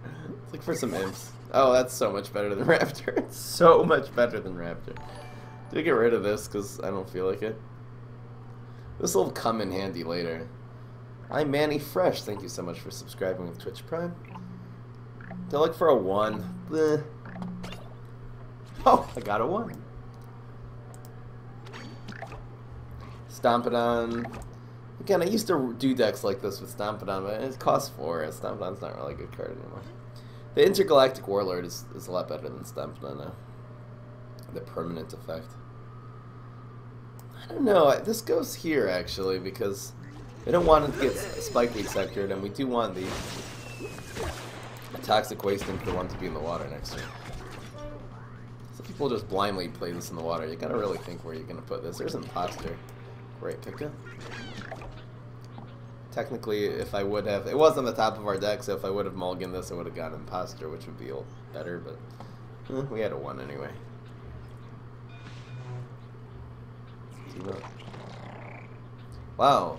Let's look for some imps. Oh, that's so much better than Raptor. It's so much better than Raptor. Do we get rid of this because I don't feel like it? This will come in handy later. I'm Manny Fresh. Thank you so much for subscribing with Twitch Prime. Do I look for a 1? Bleh. Oh, I got a 1. Stompidon. Again, I used to do decks like this with Stompidon, but it costs 4. Stompidon's not really a good card anymore. The Intergalactic Warlord is a lot better than Stompidon now. The permanent effect. I don't know. This goes here, actually, because We don't want it to get spike leak sectored, and we do want the toxic waste into the one to be in the water next turn. So people just blindly play this in the water. You gotta really think where you're gonna put this. There's an imposter. Great pickup. Technically, if I would have, it was on the top of our deck, so if I would have mulliganed this, I would have gotten imposter, which would be better, but we had a 1 anyway. Wow.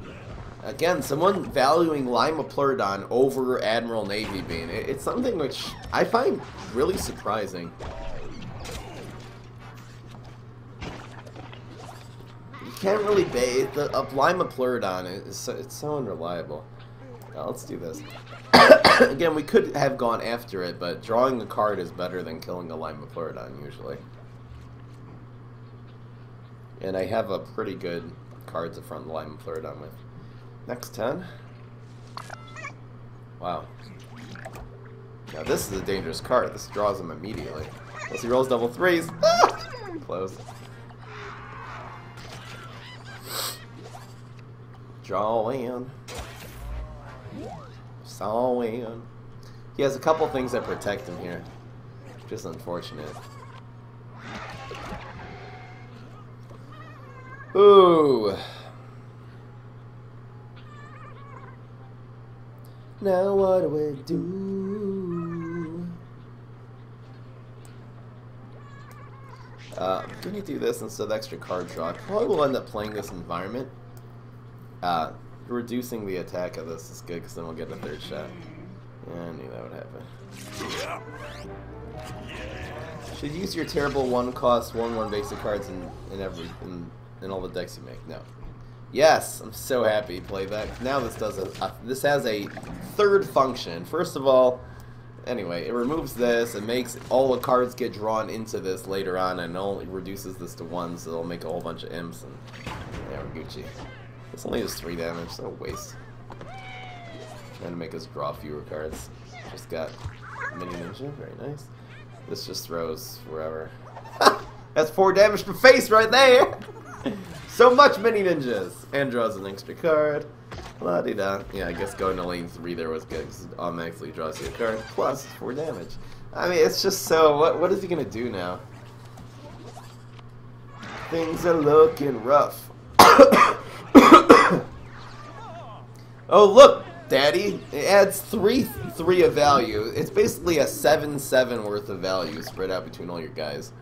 Again, someone valuing Lima Pleurodon over Admiral Navy Bean. It's something which I find really surprising. You can't really bait. The Lima Pleurodon it's so unreliable. Now, let's do this. Again, we could have gone after it, but drawing a card is better than killing a Lima Pleurodon usually. And I have a pretty good card to front the Lima Pleurodon with. Next 10. Wow. Now this is a dangerous card. This draws him immediately. Unless he rolls double 3s. Ah! Close. Draw in. Saw in. He has a couple things that protect him here. Just unfortunate. Ooh. Now what do we do? I'm gonna do this instead of extra card draw. I probably will end up playing this environment. Reducing the attack of this is good because then we'll get a 3rd shot. Yeah, I knew that would happen. Should use your terrible 1-cost 1/1 basic cards in all the decks you make. No. Yes, I'm so happy he played that. Now this does this has a 3rd function. First of all, anyway, it removes this. It makes all the cards get drawn into this later on, and it reduces this to 1, so it'll make a whole bunch of imps. And yeah, we're Gucci. This only does 3 damage, so waste. Trying to make us draw fewer cards. Just got Mini Ninja, very nice. This just throws wherever. That's 4 damage to face right there. So much Mini Ninjas! And draws an extra card. La-di-da. Yeah, I guess going to lane 3 there was good, because it automatically draws you a card, plus 4 damage. I mean, it's just so... What is he going to do now? Things are looking rough. Oh, look, Daddy! It adds 3 of value. It's basically a 7/7 worth of value spread out between all your guys.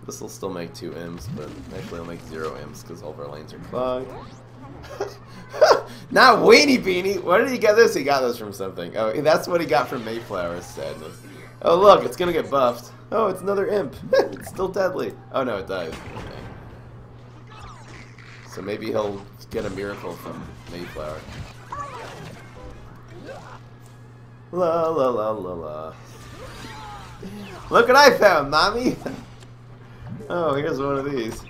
This will still make 2 imps, but actually it'll make 0 imps because all of our lanes are clogged. Not Weenie Beanie! Where did he get this? He got this from something. Oh, that's what he got from Mayflower's sadness. Oh look, it's gonna get buffed. Oh, it's another imp. It's still deadly. Oh no, it dies. Okay. So maybe he'll get a miracle from Mayflower. La la la la la. Look what I found, Mommy! Oh, here's one of these.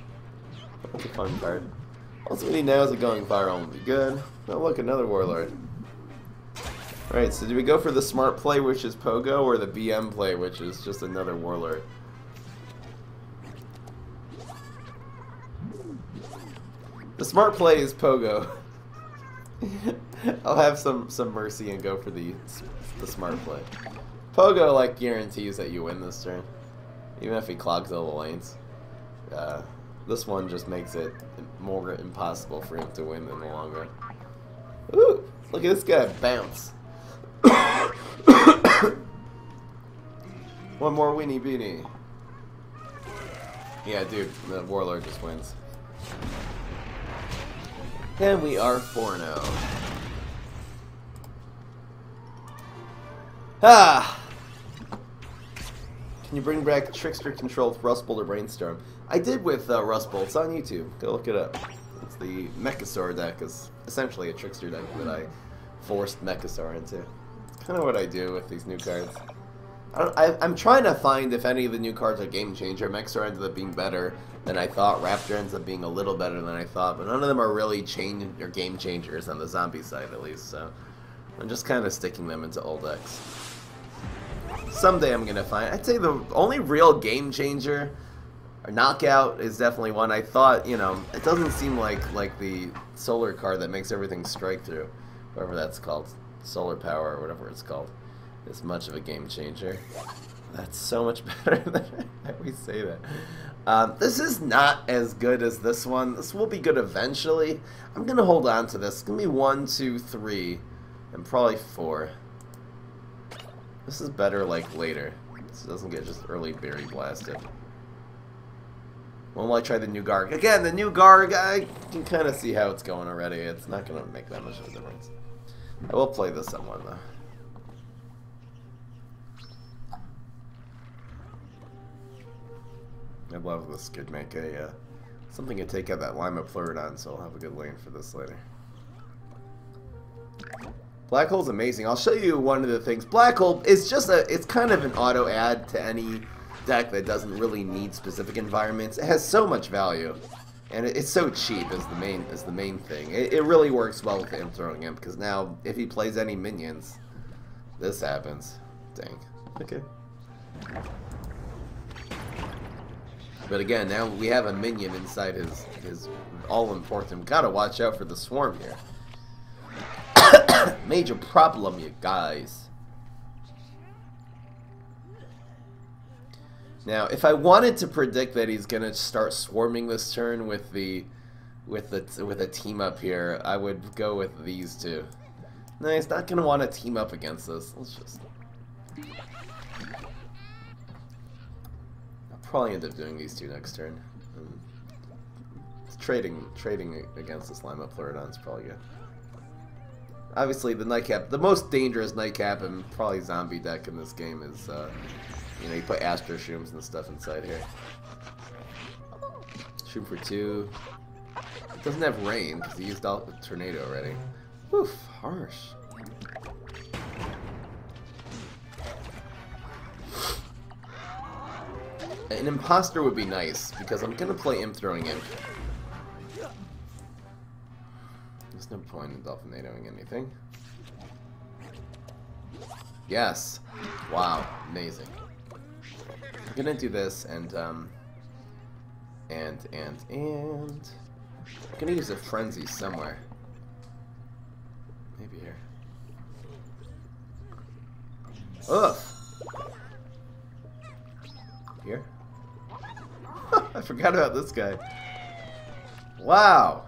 That's a fun card. Also, we need now is a going fireball would be good. Oh, look, another Warlord. Alright, so do we go for the smart play, which is Pogo, or the BM play, which is just another Warlord? The smart play is Pogo. I'll have some mercy and go for the smart play. Pogo, like, guarantees that you win this turn. Even if he clogs all the lanes. This one just makes it more impossible for him to win in the long run. Ooh! Look at this guy bounce. One more Weenie Beanie. Yeah, dude, the Warlord just wins. And we are 4-0. Ah! Can you bring back Trickster Control with Rust Bolt or Brainstorm? I did with Rust Bolt. It's on YouTube. Go look it up. It's the Mechasaur deck. Is essentially a Trickster deck that I forced Mechasaur into. It's kind of what I do with these new cards. I'm trying to find if any of the new cards are game changer. Mechasaur ends up being better than I thought. Raptor ends up being a little better than I thought. But none of them are really game changers on the zombie side, at least. So I'm just kind of sticking them into old decks. Someday I'm gonna find. I'd say the only real game changer or knockout is definitely one. I thought, you know, it doesn't seem like the solar card that makes everything strike through, whatever that's called, solar power or whatever it's called, is much of a game changer. That's so much better than we say that. This is not as good as this one. This will be good eventually. I'm gonna hold on to this. It's gonna be 1, 2, 3, and probably 4. This is better like later, so it doesn't get just early berry blasted. When will I try the new Garg? Again, the new Garg, I can kind of see how it's going already. It's not gonna make that much of a difference. I will play this at one though. I love this could make a something to take out that Lima Pleurodon, so I'll have a good lane for this later. Black Hole's amazing. I'll show you one of the things. Black Hole is just it's kind of an auto add to any deck that doesn't really need specific environments. It has so much value, and it's so cheap is the main thing. It really works well with him throwing Imp, because now if he plays any minions, this happens. Dang. Okay. But again, now we have a minion inside his all-important. Gotta watch out for the swarm here. Major problem, you guys. Now, if I wanted to predict that he's gonna start swarming this turn with a team up here, I would go with these two. No, he's not gonna want to team up against this. Let's just. Probably end up doing these two next turn. Trading against this Lima Pleurodon is probably good. Obviously, the Nightcap, the most dangerous Nightcap and probably zombie deck in this game is, you know, you put Astro Shrooms and stuff inside here. Shroom for 2. It doesn't have rain because he used all the tornado already. Oof, harsh. An imposter would be nice, because I'm gonna play Imp throwing Imp. There's no point in Dolphinadoing anything. Yes! Wow, amazing. I'm gonna do this and I'm gonna use a Frenzy somewhere. Maybe here. Ugh! Here? I forgot about this guy. Wow.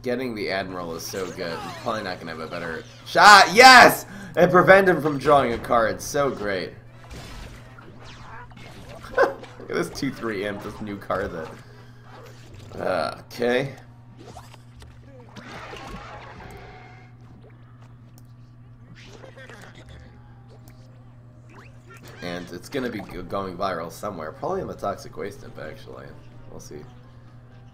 Getting the Admiral is so good. I'm probably not going to have a better shot. Yes! And prevent him from drawing a card. So great. Look at this 2/3 Imp, this new card that... okay. And it's going to be going viral somewhere. Probably in the Toxic Waste Imp, actually. We'll see.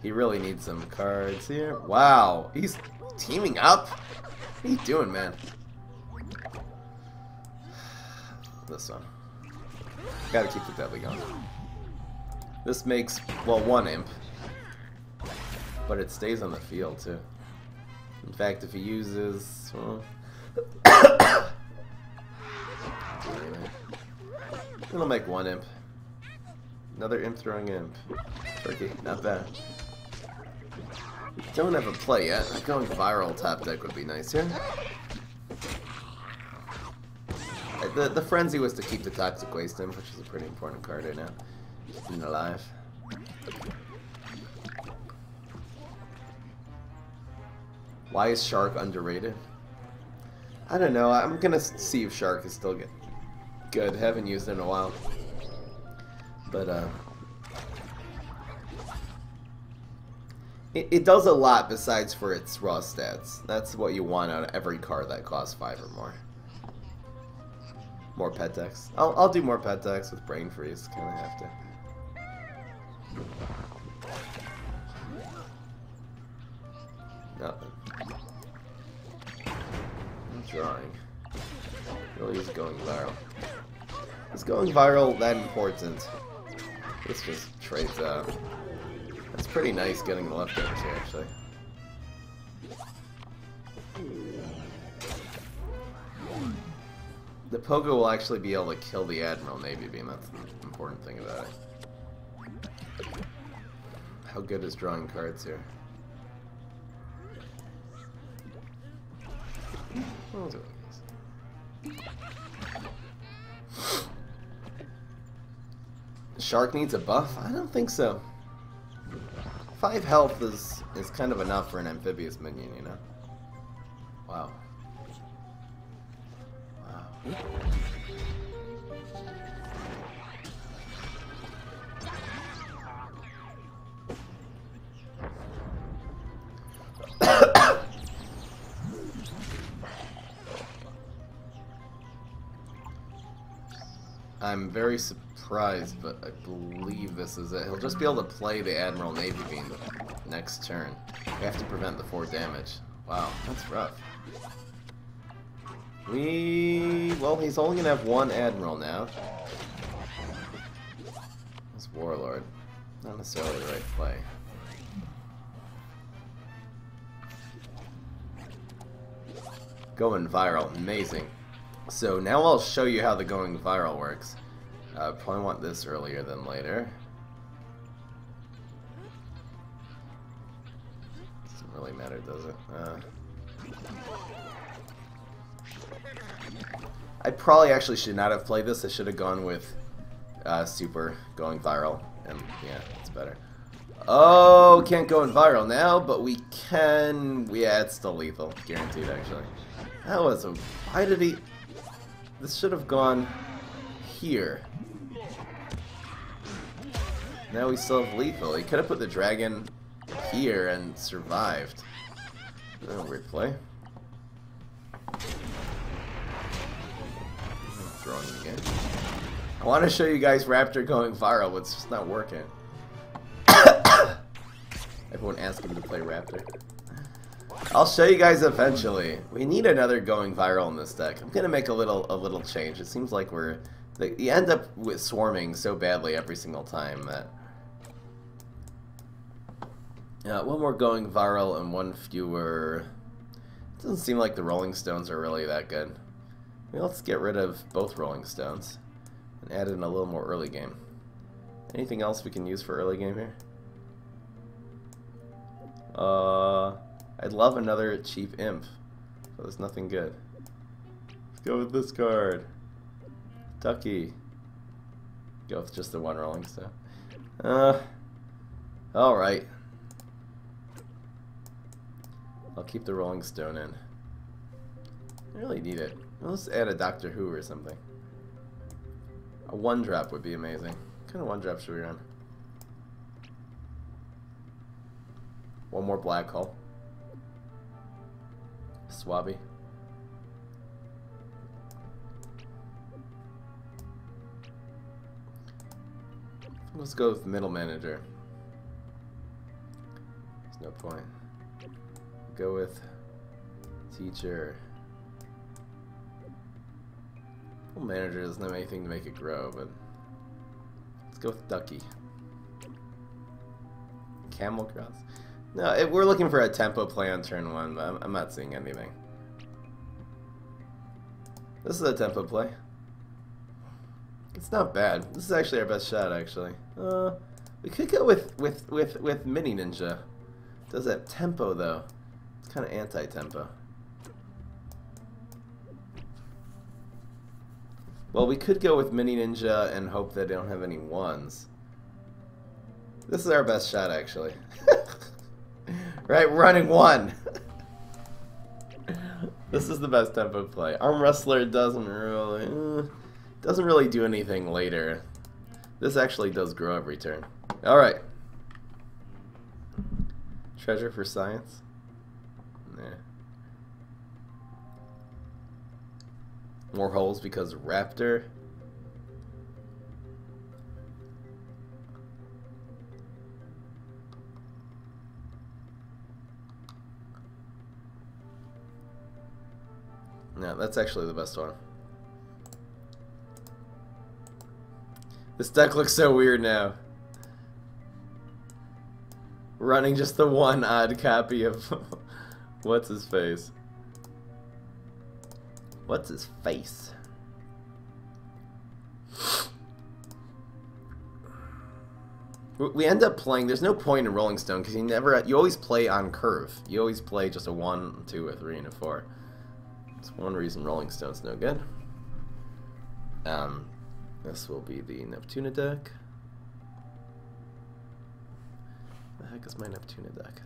He really needs some cards here. Wow. He's teaming up? What are you doing, man? This one. Gotta keep the deadly going. This makes, well, 1 Imp. But it stays on the field, too. In fact, if he uses... well... It'll make 1 Imp. Another Imp throwing Imp. Turkey, not bad. Don't have a play yet. Going viral top deck would be nice here. The Frenzy was to keep the Toxic Waste Imp, which is a pretty important card right now. Keeping it alive. Why is Shark underrated? I don't know. I'm gonna see if Shark is still good. Haven't used it in a while. But it does a lot besides for its raw stats. That's what you want out of every card that costs 5 or more. More pet decks. I'll do more pet decks with Brain Freeze. Kind of have to. Nothing. I'm drawing. Really is going viral. Is going viral that important? This just trades out. That's pretty nice getting the leftovers here, actually. The Pogo will actually be able to kill the Admiral Navy Beam. That's the important thing about it. How good is drawing cards here? Oh, Shark needs a buff? I don't think so. 5 health is kind of enough for an amphibious minion, you know? Wow. Wow. I'm very surprised, but I believe this is it. He'll just be able to play the Admiral Navy Beam next turn. We have to prevent the 4 damage. Wow, that's rough. Well, he's only gonna have 1 Admiral now. This Warlord. Not necessarily the right play. Going viral, amazing. So now I'll show you how the going viral works. Probably want this earlier than later. Doesn't really matter, does it? I probably actually should not have played this. I should have gone with super going viral, and yeah, it's better. Oh, can't go in viral now, but we can. Yeah, it's still lethal, guaranteed. Actually, that was a. Why did he? This should have gone here. Now we still have lethal. He could have put the dragon here and survived. Oh, weird play. Throwing it again. I want to show you guys Raptor going viral, but it's just not working. Everyone asking me to play Raptor. I'll show you guys eventually. We need another going viral in this deck. I'm gonna make a little change. It seems like you end up with swarming so badly every single time that. One more going viral and 1 fewer. It doesn't seem like the Rolling Stones are really that good. Well, let's get rid of both Rolling Stones and add in a little more early game. Anything else we can use for early game here? I'd love another cheap imp, but there's nothing good. Let's go with this card. Ducky. Go with just the 1 Rolling Stone. Alright. I'll keep the Rolling Stone in. I really need it. Let's add a Doctor Who or something. A 1-drop would be amazing. What kind of 1-drop should we run? 1 more Black Hole. Swabby. Let's go with Middle Manager. There's no point. Go with Teacher. Middle Manager doesn't have anything to make it grow, but let's go with Ducky. Camel Cross. No, we're looking for a tempo play on turn 1, but I'm not seeing anything. This is a tempo play. It's not bad. This is actually our best shot, actually. We could go with Mini Ninja. Does that tempo though? It's kind of anti-tempo. Well, we could go with Mini Ninja and hope that they don't have any 1s. This is our best shot, actually. Right, we're running 1. This is the best tempo play. Arm Wrestler doesn't really do anything later. This actually does grow every turn. All right. Treasure for Science. Nah. More holes because Raptor. No, that's actually the best one. This deck looks so weird now. Running just the 1 odd copy of what's his face. What's his face? We end up playing. There's no point in Rolling Stone because you always play on curve. You always play just a 1, 2, a 3, and a 4. That's one reason Rolling Stone's no good. This will be the Neptuna deck. The heck is my Neptuna deck?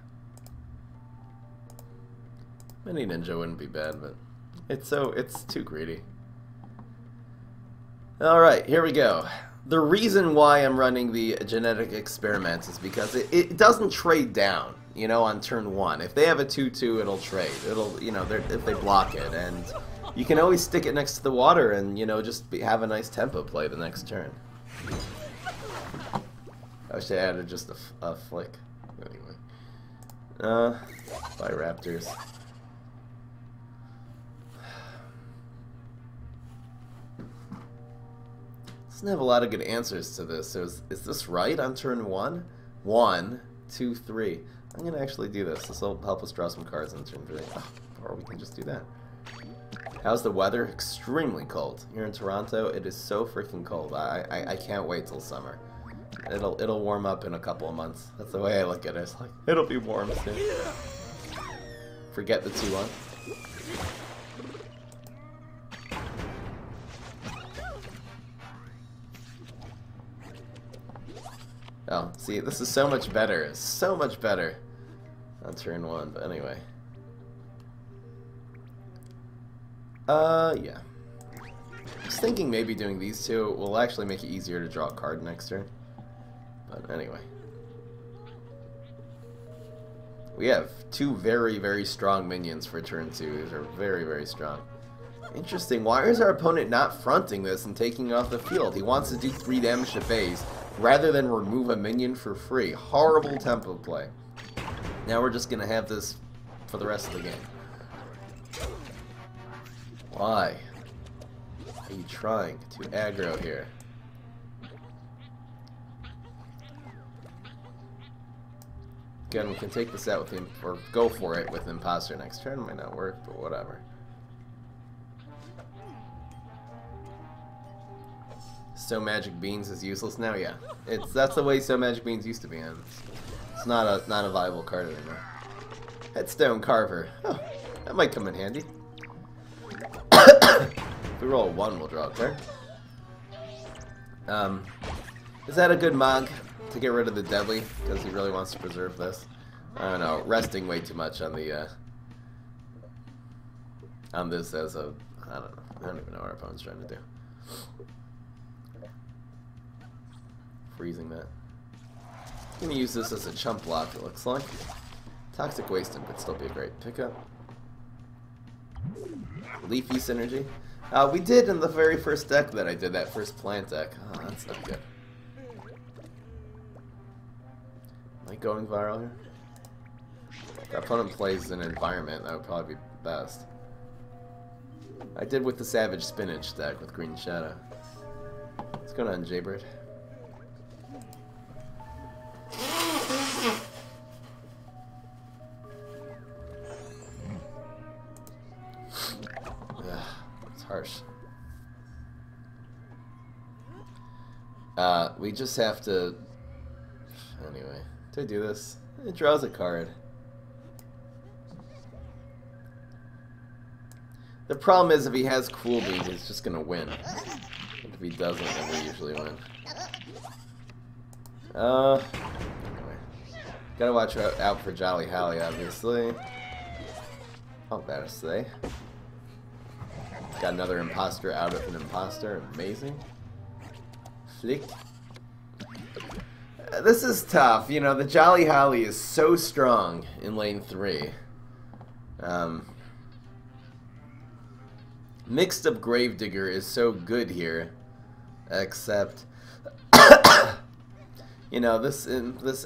Mini Ninja wouldn't be bad, but it's too greedy. Alright, here we go. The reason why I'm running the genetic experiments is because it doesn't trade down, you know, on turn 1. If they have a 2-2, it'll trade. It'll, you know, if they block it, and you can always stick it next to the water and, you know, just have a nice tempo play the next turn. I wish I added just a flick. Anyway. Bye, Raptors. Doesn't have a lot of good answers to this. So is this right on turn 1? 1, 2, 3. I'm gonna actually do this. This will help us draw some cards on turn 3. Oh, or we can just do that. How's the weather? Extremely cold. Here in Toronto, it is so freaking cold. I can't wait till summer. It'll warm up in a couple of months. That's the way I look at it. It's like, it'll be warm soon. Forget the 2-1. Oh, see, this is so much better. So much better on turn 1, but anyway. Yeah. I was thinking maybe doing these two will actually make it easier to draw a card next turn. But anyway. We have 2 very, very strong minions for turn 2. These are very, very strong. Interesting. Why is our opponent not fronting this and taking it off the field? He wants to do 3 damage to base rather than remove a minion for free. Horrible tempo play. Now we're just going to have this for the rest of the game. Why are you trying to aggro here? Again, we can take this out with him, or go for it with Imposter next turn. Might not work, but whatever. So Magic Beans is useless now. Yeah, that's the way So Magic Beans used to be. And it's not a viable card anymore. Headstone Carver. Oh, that might come in handy. If we roll a 1, we'll draw a card. Is that a good mog to get rid of the deadly? Because he really wants to preserve this. I don't know. Resting way too much on the on this as a I don't know. I don't even know what our opponent's trying to do. Freezing that. I'm gonna use this as a chump block, it looks like. Toxic Wasting would still be a great pickup. Leafy Synergy. We did in the very first deck that I did, that first plant deck. Oh, that's not good. Am I going viral here? If the opponent plays an environment, that would probably be best. I did with the Savage Spinach deck with Green Shadow. What's going on, Jaybird? It's harsh. We just have to... Anyway, to do this, it draws a card. The problem is if he has Cool Beam, he's just gonna win. And if he doesn't, then we usually win. Anyway. Gotta watch out for Jolly Holly, obviously. Oh, better say. Got another imposter out of an imposter. Amazing. Flick. This is tough. You know, the Jolly Holly is so strong in lane 3. Mixed Up Gravedigger is so good here. Except... you know, this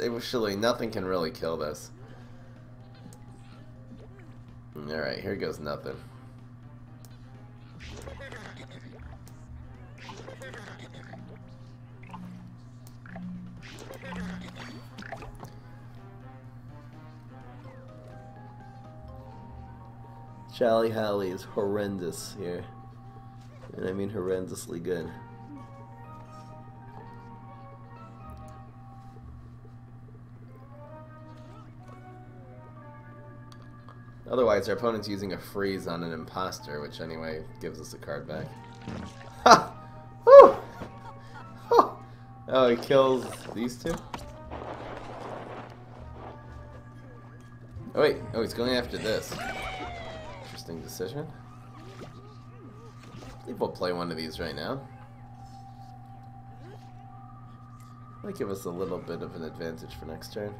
actually, nothing can really kill this. Alright, here goes nothing. Jolly Holly is horrendous here. And I mean horrendously good. Otherwise, our opponent's using a freeze on an imposter, which anyway gives us a card back. Ha! Woo! Oh, he kills these two? Oh wait, oh, he's going after this. Interesting decision. I think we'll play one of these right now. Might give us a little bit of an advantage for next turn.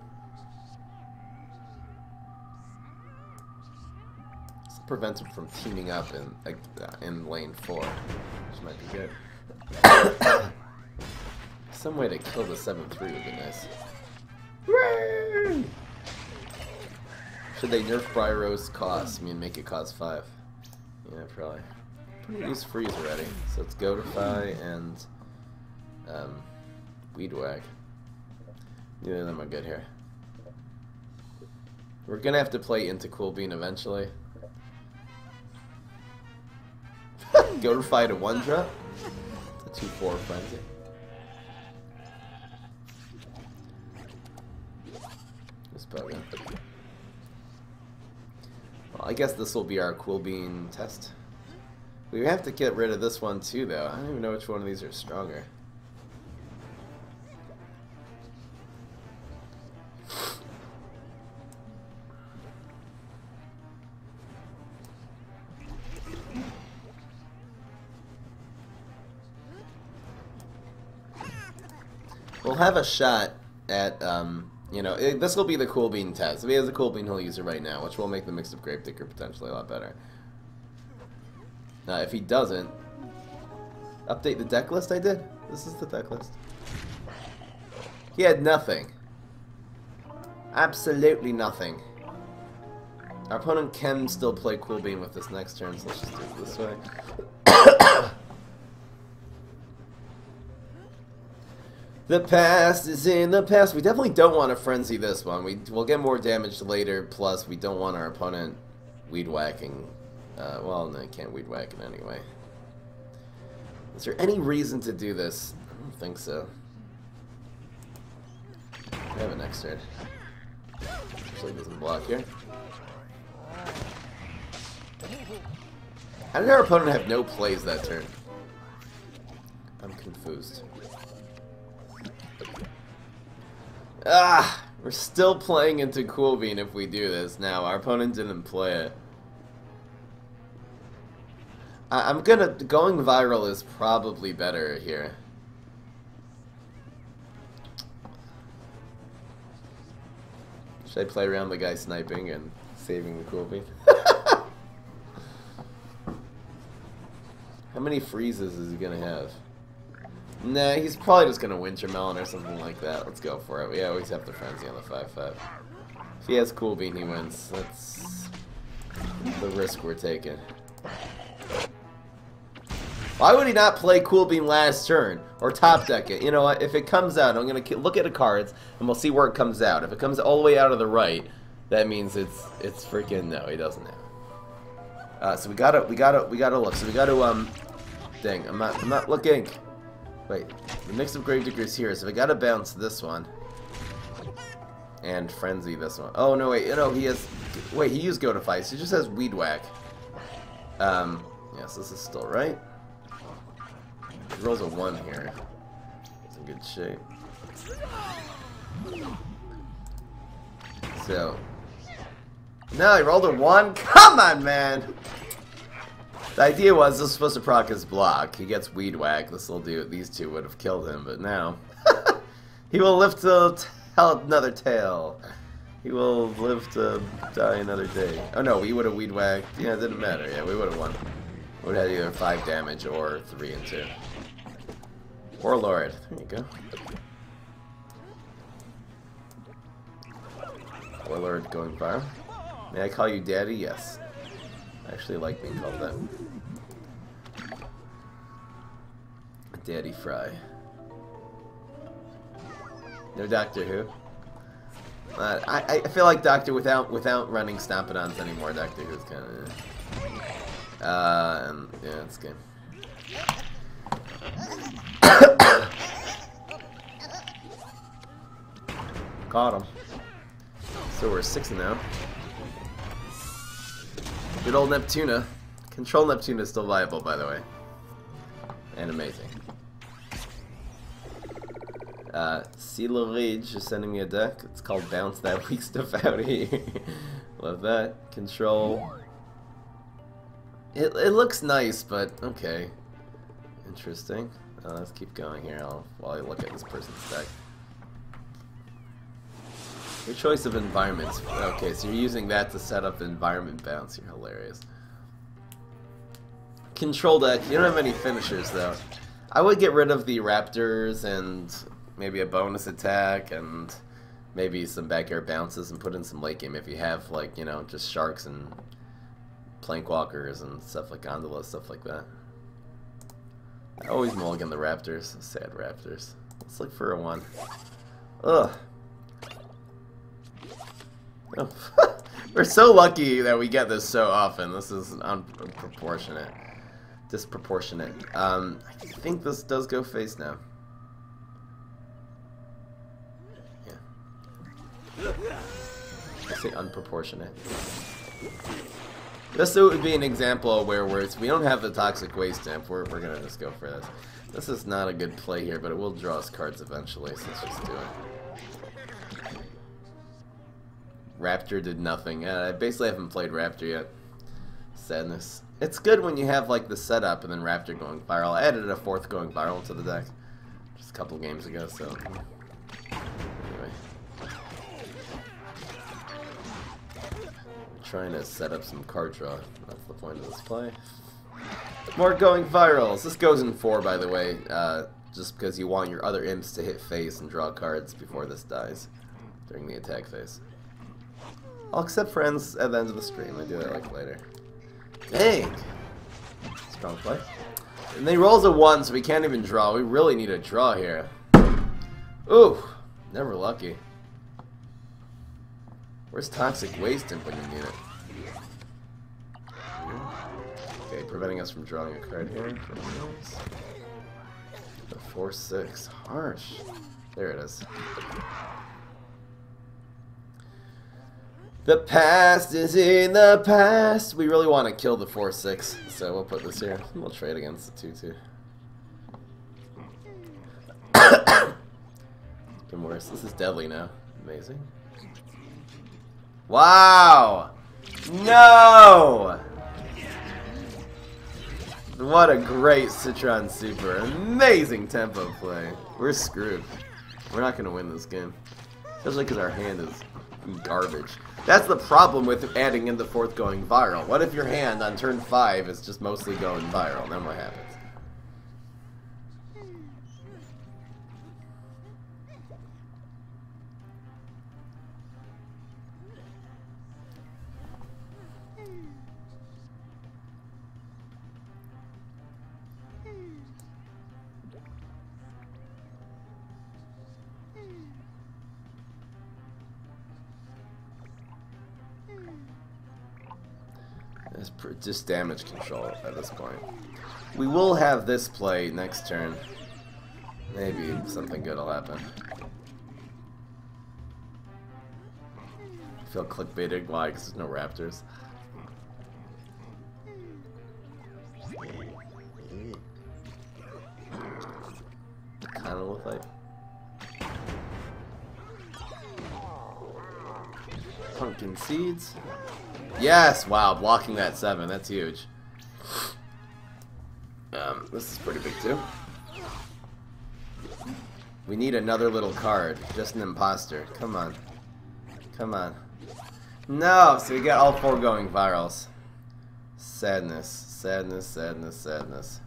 This will prevent him from teaming up in lane 4, which might be good. Some way to kill the 7-3 would be nice. Hooray! Should they nerf Bryro's cost? I mean, make it cost 5. Yeah, probably. Pretty use freeze already. So it's Godify and Weed Whack. Neither of them are good here. We're gonna have to play into Cool Bean eventually. Godify to 1-drop. It's a 2-4 frenzy. Well, I guess this will be our Cool Bean test. We have to get rid of this one too, though. I don't even know which one of these are stronger. We'll have a shot at, you know, this will be the Cool Bean test. If he has a Cool Bean, he'll use it right now, which will make the mixed up Gravedigger potentially a lot better. If he doesn't, update the deck list I did? This is the deck list. He had nothing. Absolutely nothing. Our opponent can still play Cool Bean with this next turn, so let's just do it this way. The past is in the past. We definitely don't want to frenzy this one. We'll get more damage later, plus we don't want our opponent weed whacking. Well, no, you can't weed whack it anyway. Is there any reason to do this? I don't think so. We have an next turn. Actually doesn't block here. How did our opponent have no plays that turn? I'm confused. Ah! We're still playing into Cool Bean if we do this now. Our opponent didn't play it. Going viral is probably better here. Should I play around the guy sniping and saving the Cool Bean? How many freezes is he gonna have? Nah, he's probably just gonna Winter Melon or something like that. Let's go for it. We always have the frenzy on the 5-5. If he has Cool Bean, he wins. That's the risk we're taking. Why would he not play Cool Bean last turn? Or top deck it? You know what? If it comes out, I'm gonna look at the cards and we'll see where it comes out. If it comes all the way out of the right, that means it's freaking no. He doesn't have. So we gotta look. So we gotta dang. I'm not looking. Wait, the mix of Gravedigger is here. So we gotta bounce this one and frenzy this one. Oh no, wait. You know he has. Wait, he used Godify. So he just has Weed Whack. Yes, this is still right. He rolls a 1 here. It's in good shape. So. No, he rolled a 1? Come on, man! The idea was this was supposed to proc his block. He gets Weed Whack. This will do it. These two would have killed him, but now. He will live to tell another tale. He will live to die another day. Oh no, we would have Weed Whacked. Yeah, it didn't matter. Yeah, we would have won. We would have had either 5 damage or 3 and 2. Or Lord. There you go. Or Lord going fire. May I call you Daddy? Yes. I actually like being called that. Daddy Fry. No Doctor Who. I feel like Doctor without running Stompedons anymore. Doctor Who's kind of. Yeah, it's good. Caught him. So we're 6 now. Good old Neptuna. Control Neptuna is still viable, by the way. And amazing. CeeLo Rage is sending me a deck. It's called Bounce That Weak Stuff Out Here. Love that. Control. It looks nice, but okay. Interesting. Let's keep going here while I look at this person's deck. Your choice of environments. Okay, so you're using that to set up environment bounce. You're hilarious. Control deck. You don't have any finishers, though. I would get rid of the Raptors and maybe a bonus attack and maybe some back air bounces and put in some late game if you have, like, you know, just Sharks and Plankwalkers and stuff like Gondolas, stuff like that. I always mulligan the Raptors. Sad Raptors. Let's look for a 1. Ugh. Oh. We're so lucky that we get this so often. This is unproportionate. Disproportionate. I think this does go face now. Yeah. I say unproportionate. This would be an example where we don't have the Toxic Waste Stamp. We're gonna just go for this. This is not a good play here, but it will draw us cards eventually, so let's just do it. Raptor did nothing. I basically haven't played Raptor yet. Sadness. It's good when you have like the setup and then Raptor going viral. I added a 4th going viral to the deck just a couple games ago, so anyway. Trying to set up some card draw. That's the point of this play. More going virals. This goes in 4, by the way, just because you want your other imps to hit face and draw cards before this dies during the attack phase. I'll accept friends at the end of the stream. I do that like later. Dang! Strong play. And they rolls a 1, so we can't even draw. We really need a draw here. Ooh! Never lucky. Where's Toxic Waste Imp when you need it? Okay, preventing us from drawing a card here. The 4/6. Harsh. There it is. The past is in the past. We really want to kill the 4/6, so we'll put this here. We'll trade against the 2/2. Been worse. This is deadly now. Amazing. Wow! No! What a great Citron Super. Amazing tempo play. We're screwed. We're not going to win this game. Especially because our hand is garbage. That's the problem with adding in the 4th going viral. What if your hand on turn 5 is just mostly going viral? Then what happens? It's just damage control at this point. We will have this play next turn. Maybe something good will happen. I feel clickbaited. Why? Because there's no Raptors. Kind of look like pumpkin seeds. Yes! Wow, blocking that 7. That's huge. This is pretty big too. We need another little card. Just an imposter. Come on. Come on. No! So we got all 4 going virals. Sadness. Sadness, sadness, sadness.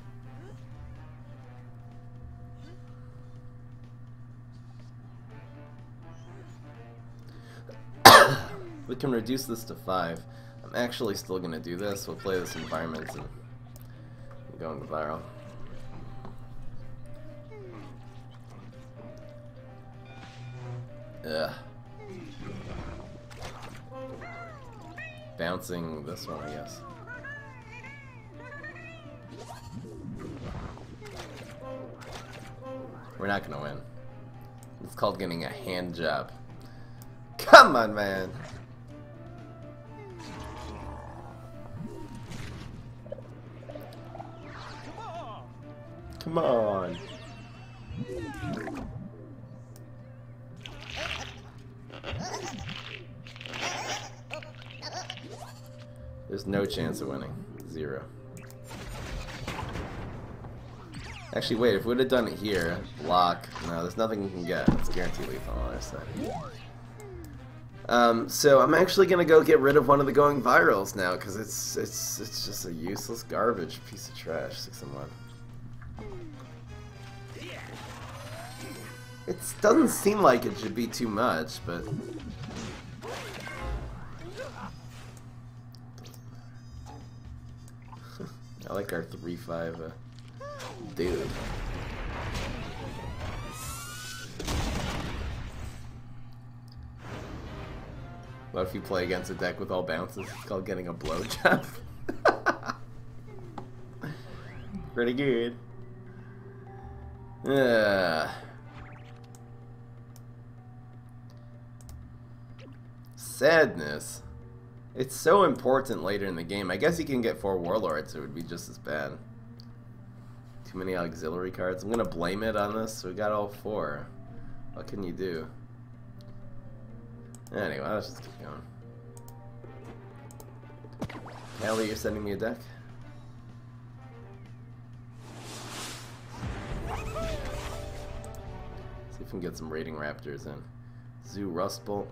We can reduce this to 5. I'm actually still going to do this. We'll play this environment and go into viral. Ugh. Bouncing this one, I guess. We're not going to win. It's called getting a hand job. Come on, man. Come on. There's no chance of winning. 0. Actually, wait, if we would have done it here, block. No, there's nothing you can get. It's guaranteed lethal on our side. So I'm actually gonna go get rid of one of the going virals now, because it's just a useless garbage piece of trash. 6 and 1. It doesn't seem like it should be too much, but I like our 3-5 dude. What if you play against a deck with all bounces? It's called getting a blowjob. Pretty good. Sadness. It's so important later in the game. I guess you can get 4 warlords, it would be just as bad. Too many auxiliary cards. I'm gonna blame it on this. We got all 4. What can you do? Anyway, let's just keep going. Ellie, you're sending me a deck? See if we can get some raiding raptors in. Zoo Rustbolt.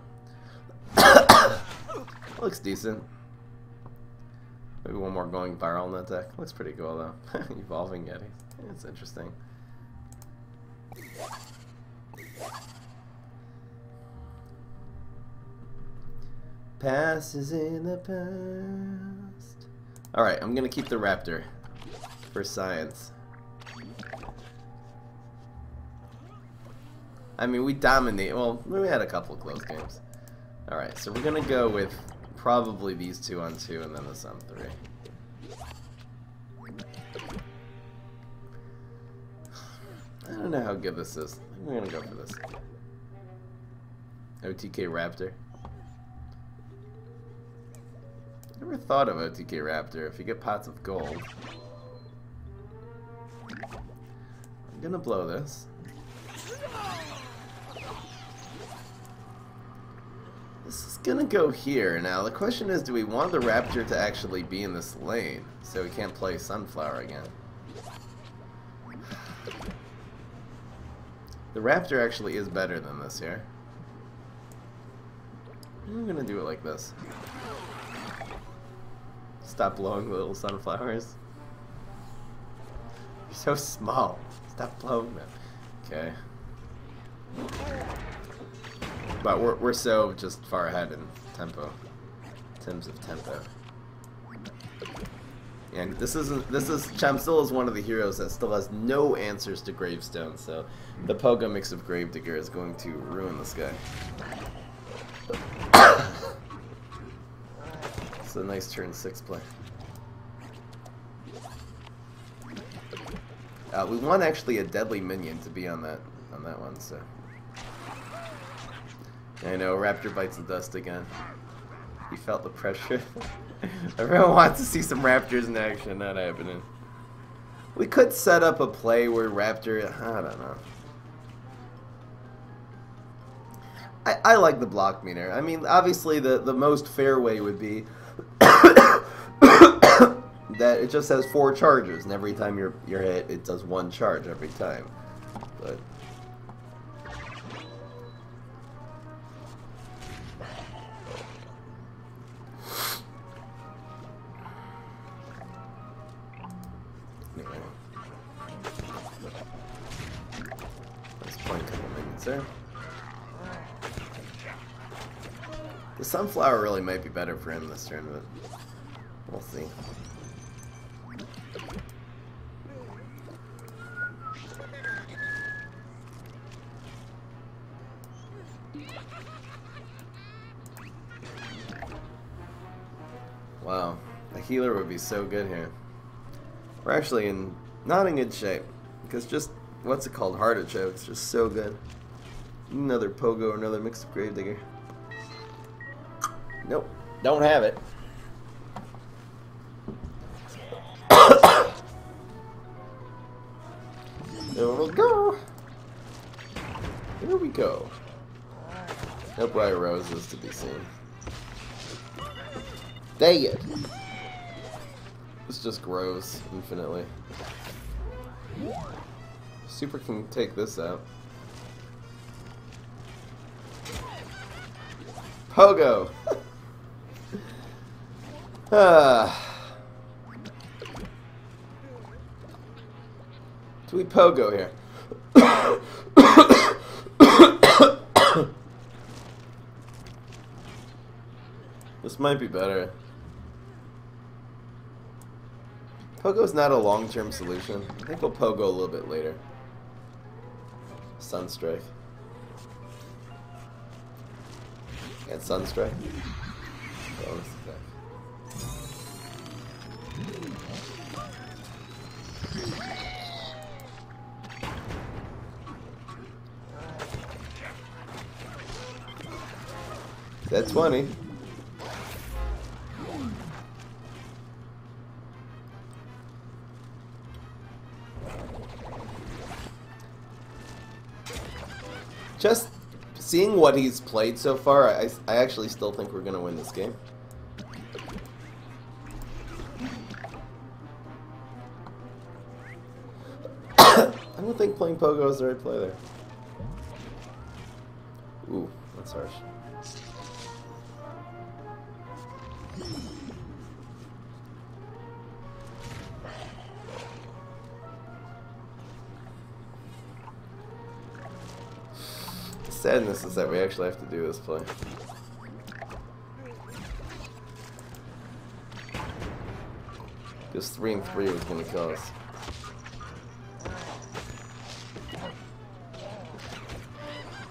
Looks decent. Maybe one more going viral in that deck. Looks pretty cool though. Evolving Yeti. It's interesting. Past is in the past. Alright, I'm gonna keep the Raptor for science. I mean, we dominate. Well, we had a couple of close games. Alright, so we're gonna go with probably these 2 on 2 and then this on 3. I don't know how good this is. I'm gonna go for this. OTK Raptor. Never thought of OTK Raptor. If you get pots of gold, I'm gonna blow this. This is gonna go here. Now the question is, do we want the Raptor to actually be in this lane so we can't play Sunflower again? The Raptor actually is better than this here. I'm gonna do it like this. Stop blowing the little sunflowers. You're so small. Stop blowing them. Okay. But we're so just far ahead in tempo. In terms of tempo. And Cham still is one of the heroes that still has no answers to Gravestone, so the Pogo mix of Gravedigger is going to ruin this guy. It's a nice turn 6 play. We want actually a deadly minion to be on that one, so. I know, Raptor bites the dust again. He felt the pressure. Everyone wants to see some Raptors in action, not happening. We could set up a play where Raptor, I don't know. I like the block meter. I mean, obviously the most fair way would be that it just has 4 charges, and every time you're hit, it does 1 charge every time. But anyway, let's play a couple minutes there. The Sunflower really might be better for him this turn, but we'll see. Wow, a healer would be so good here. We're actually not in good shape, because just, what's it called, Heartichoke's just so good. Another Pogo or another mix of Gravedigger. Nope, don't have it. go. No bright roses to be seen. Dang it! This just grows infinitely. Super can take this out. Pogo! Do we pogo here? This might be better. Pogo's not a long-term solution. I think we'll pogo a little bit later. Sunstrike. And Sunstrike. Bonus attack. That's 20. Just seeing what he's played so far, I actually still think we're going to win this game. I don't think playing Pogo is the right play there. Ooh, that's harsh. Sadness is that we actually have to do this play. Because 3 and 3 was going to kill us.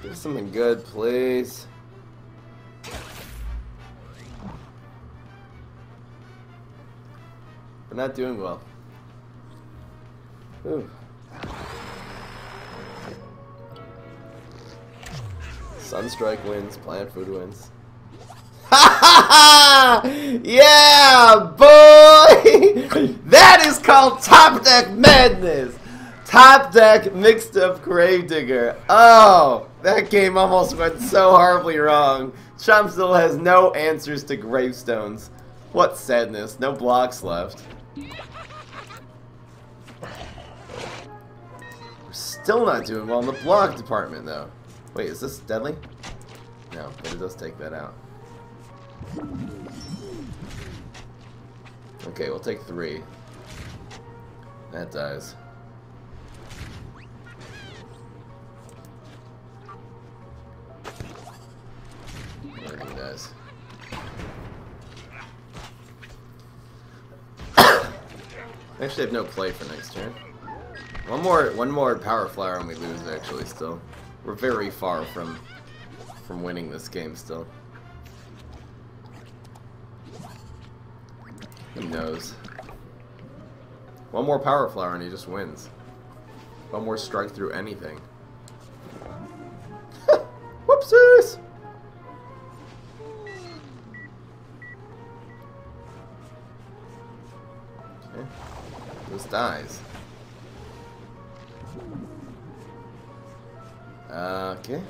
Give us something good, please. We're not doing well. Ooh. Sunstrike wins, plant food wins. Yeah, boy! That is called Top Deck Madness! Top Deck mixed up Gravedigger. Oh, that game almost went so horribly wrong. Chomp still has no answers to gravestones. What sadness, no blocks left. We're still not doing well in the block department, though. Wait, is this deadly? No, but it does take that out. Okay, we'll take 3. That dies. Everything dies. I actually have no play for next turn. One more power flower and we lose actually still. We're very far from winning this game still. Who knows? One more power flower and he just wins. One more strike through anything. Whoopsies! Okay. This dies. Okay.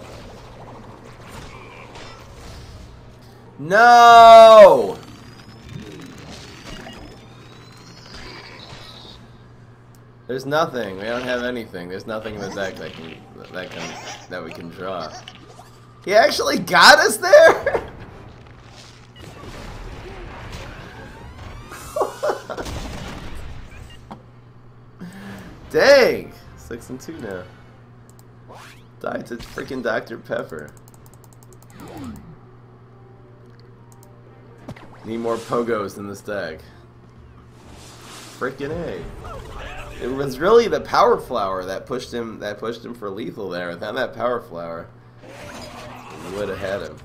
No! There's nothing. We don't have anything. There's nothing in the deck that we can draw. He actually got us there? Dang! 6 and 2 now. Die to freaking Dr. Pepper. Need more pogos in this deck. Freaking A. It was really the power flower that pushed him for lethal there. Without that power flower, we would have had him.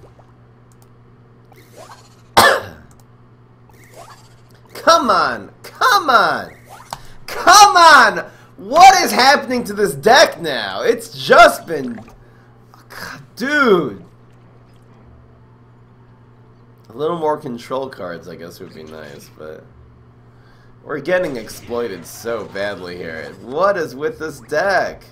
Come on! Come on! Come on! What is happening to this deck now? It's just been... God, dude! A little more control cards, I guess, would be nice, but... We're getting exploited so badly here. What is with this deck?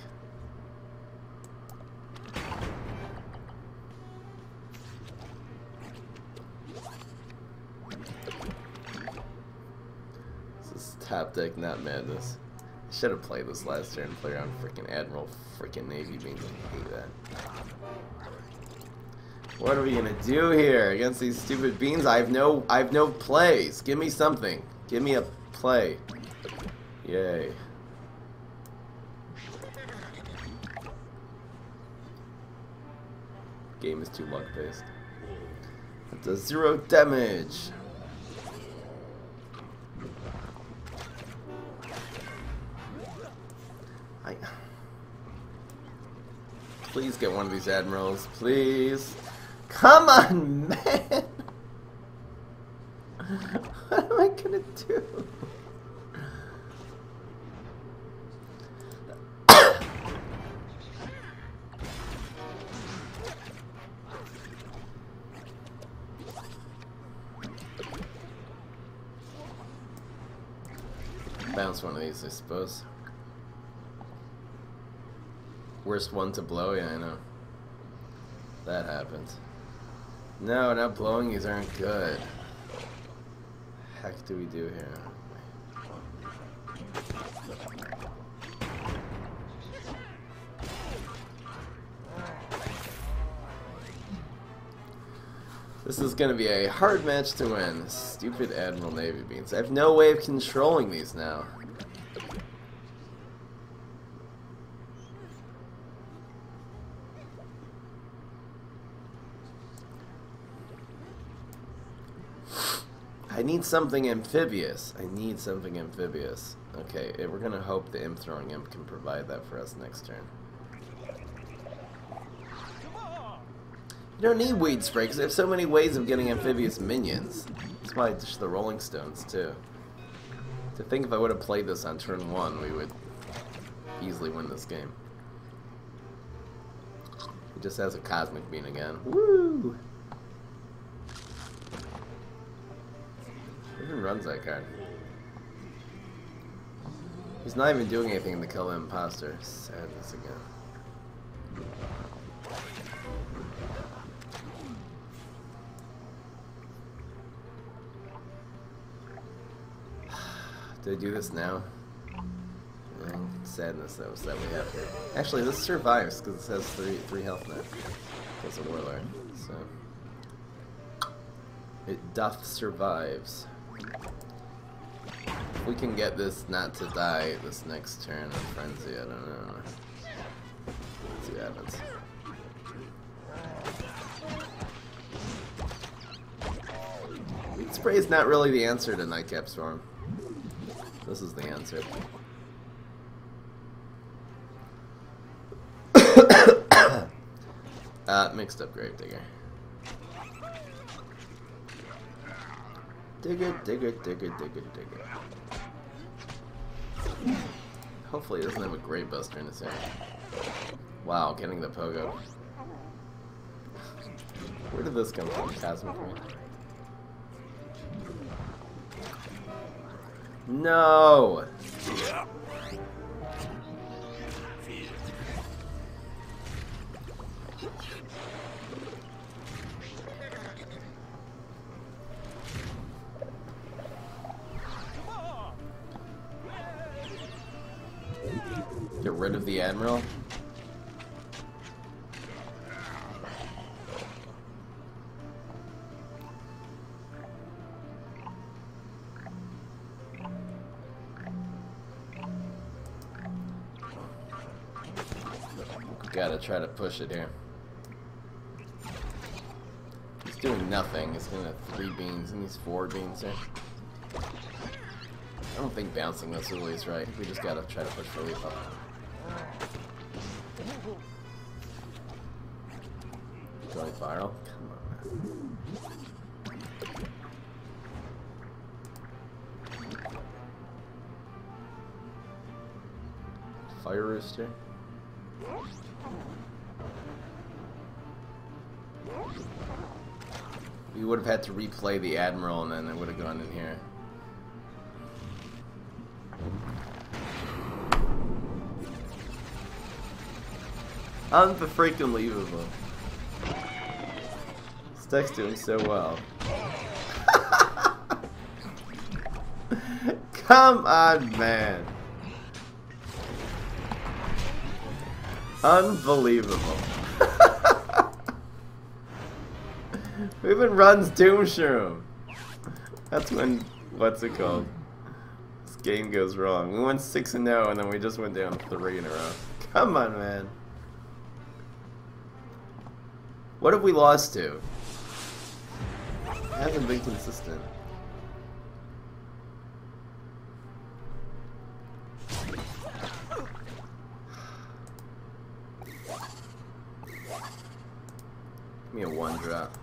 Top deck, not madness. I should have played this last turn and played around freaking Admiral freaking Navy beans. I hate that. What are we gonna do here against these stupid beans? I have no plays. Give me something. Give me a play. Yay. Game is too luck based. It does 0 damage. Please get one of these admirals, please. Come on, man. What am I gonna do? Bounce one of these, I suppose. Worst one to blow? Yeah, I know. That happens. No, not blowing these aren't good. Heck do we do here? This is gonna be a hard match to win. Stupid Admiral Navy beans. I have no way of controlling these now. I need something amphibious. I need something amphibious. Okay, we're gonna hope the imp throwing imp can provide that for us next turn. You don't need weed spray because there's so many ways of getting amphibious minions. That's why I ditched the Rolling Stones too. To think if I would have played this on turn 1, we would easily win this game. He just has a Cosmic Beam again. Woo! Who even runs that card? He's not even doing anything to kill the imposter. Sadness again. Do I do this now? Sadness that we have here. Actually, this survives because it says three health net. That's a warlord, so it doth survives. If we can get this not to die this next turn of frenzy, I don't know. Let's see what happens. Weed spray is not really the answer to Nightcap Storm. This is the answer. Mixed up Gravedigger. Digger. Hopefully he doesn't have a Grave Buster in his hand. Wow, getting the pogo. Where did this come from? Cosmic Ring? No! Get rid of the Admiral? Gotta try to push it here. He's doing nothing. He's gonna have 3 beans and he's 4 beans here. I don't think bouncing this really is right. We just gotta try to push relief up. Going viral? Come on, man. Fire Rooster? We would have had to replay the Admiral and then it would have gone in here. Unfreaking-believable. This deck's doing so well. Come on, man. Unbelievable. Who even runs Doom Shroom? That's when, what's it called? This game goes wrong. We went 6-0 and then we just went down 3 in a row. Come on, man. What have we lost to? It hasn't been consistent. Give me a 1-drop.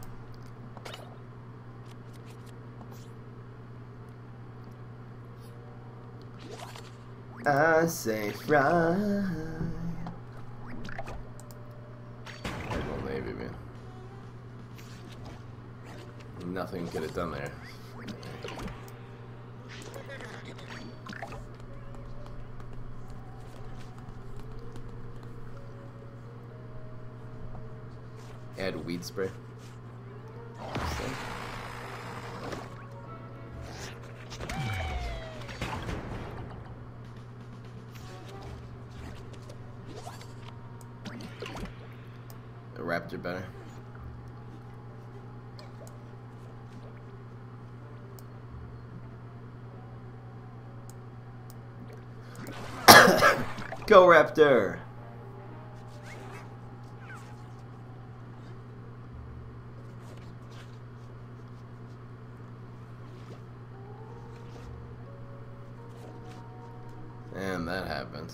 I say fry. Well, Navy, man. Nothing could have done there. Add weed spray. The Raptor better. Go Raptor! And that happened.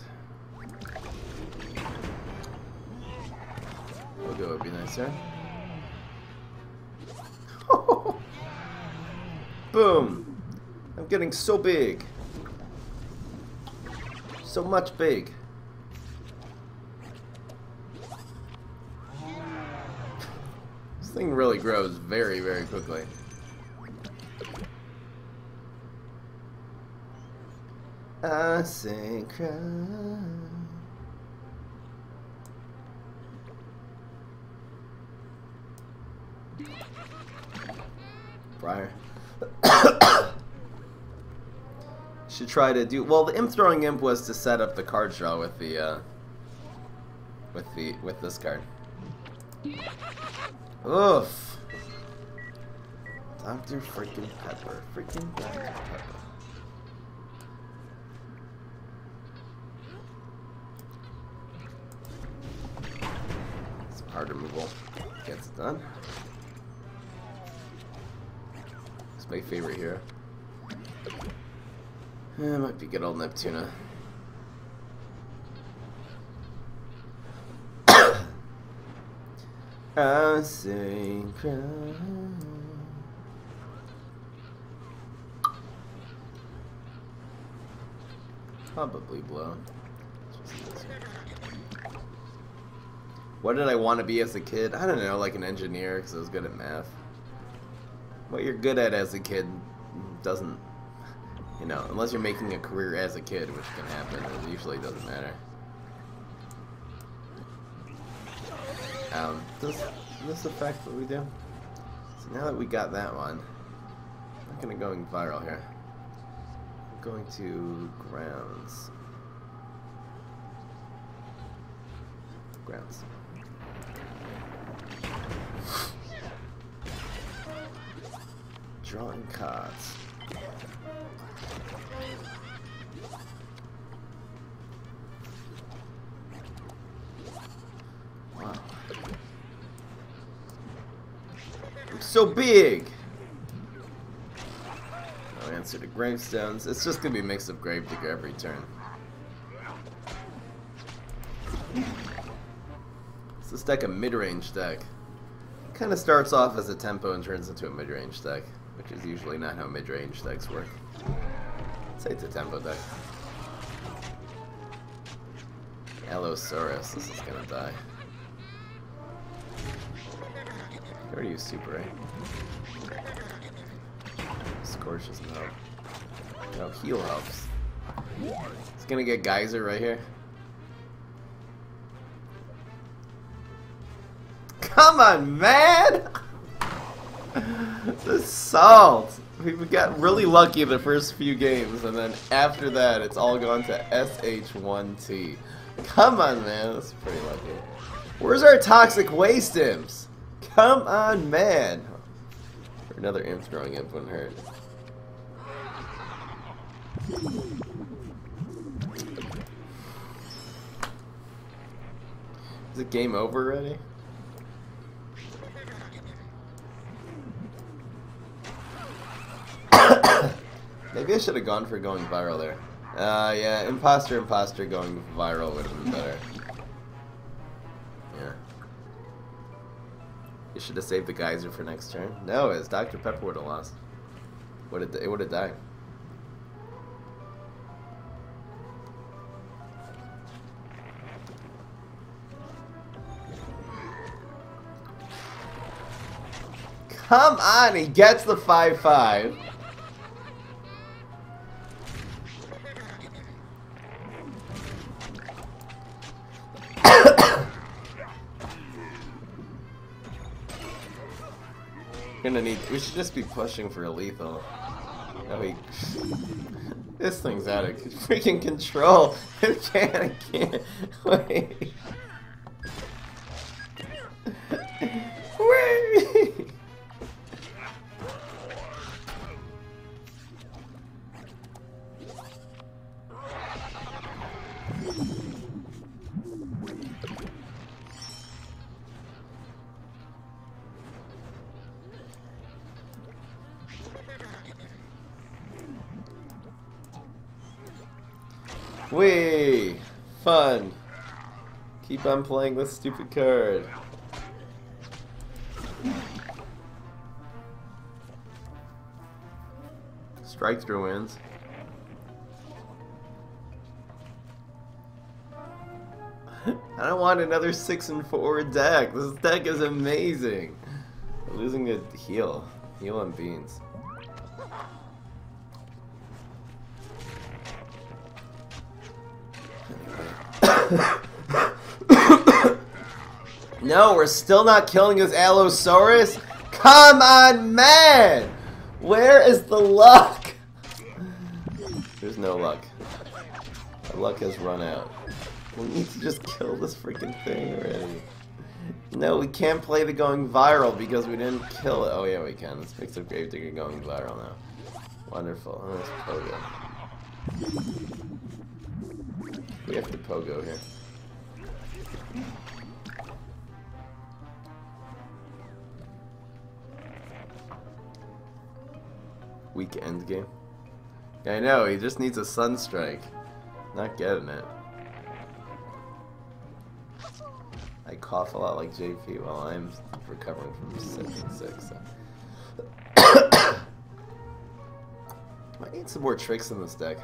We'll go, would be nicer. Boom! I'm getting so big. So much big. This thing really grows very, very quickly. I say cry. Briar. Should try to do well. The imp throwing imp was to set up the card draw with the with this card. Oof. Dr. freaking Pepper. Freaking Dr. Pepper. Some hard removal gets it done. It's my favorite hero. It might be good old Neptuna. I say cry. Probably blow. What did I want to be as a kid? I don't know, like an engineer because I was good at math. What you're good at as a kid doesn't, you know, unless you're making a career as a kid, which can happen, it usually doesn't matter. Does this affect what we do? So now that we got that one, I'm not going to go viral here. I'm going to grounds. Grounds. Drawing cards. Wow. I'm so big! No answer to gravestones. It's just gonna be a mix of Gravedigger every turn. It's this deck a mid-range deck. It kind of starts off as a tempo and turns into a mid-range deck, which is usually not how mid-range decks work. I'd say it's a tempo deck. Allosaurus, this is gonna die. You already used super, right? Scorch doesn't help. No, heal helps. It's gonna get Geyser right here. Come on, man! The salt! We got really lucky the first few games, and then after that, it's all gone to SH1T. Come on, man. That's pretty lucky. Where's our toxic waste imps? Come on, man. Another imp throwing imp wouldn't hurt. Is it game over already? Maybe I should have gone for going viral there. Yeah, imposter going viral would have been better. Yeah. You should have saved the geyser for next turn. No, as Dr. Pepper would have lost. It would have died. Come on, he gets the 5-5. We should just be pushing for a lethal. No, this thing's out of freaking control. I can't. Wait. Wait. Whee! Fun! Keep on playing this stupid card. Strike through wins. I don't want another 6-4 deck. This deck is amazing. We're losing a heal. Heal on beans. No, we're still not killing his Allosaurus? Come on, man! Where is the luck? There's no luck. Our luck has run out. We need to just kill this freaking thing already. No, we can't play the going viral because we didn't kill it. Oh yeah, we can. Let's fix the Gravedigger going viral now. Wonderful. Oh, there's Pogo. We have to Pogo here. Weak end game. Yeah, I know, he just needs a Sunstrike. Not getting it. I cough a lot like JP while I'm recovering from 7-6. So. Might need some more tricks in this deck.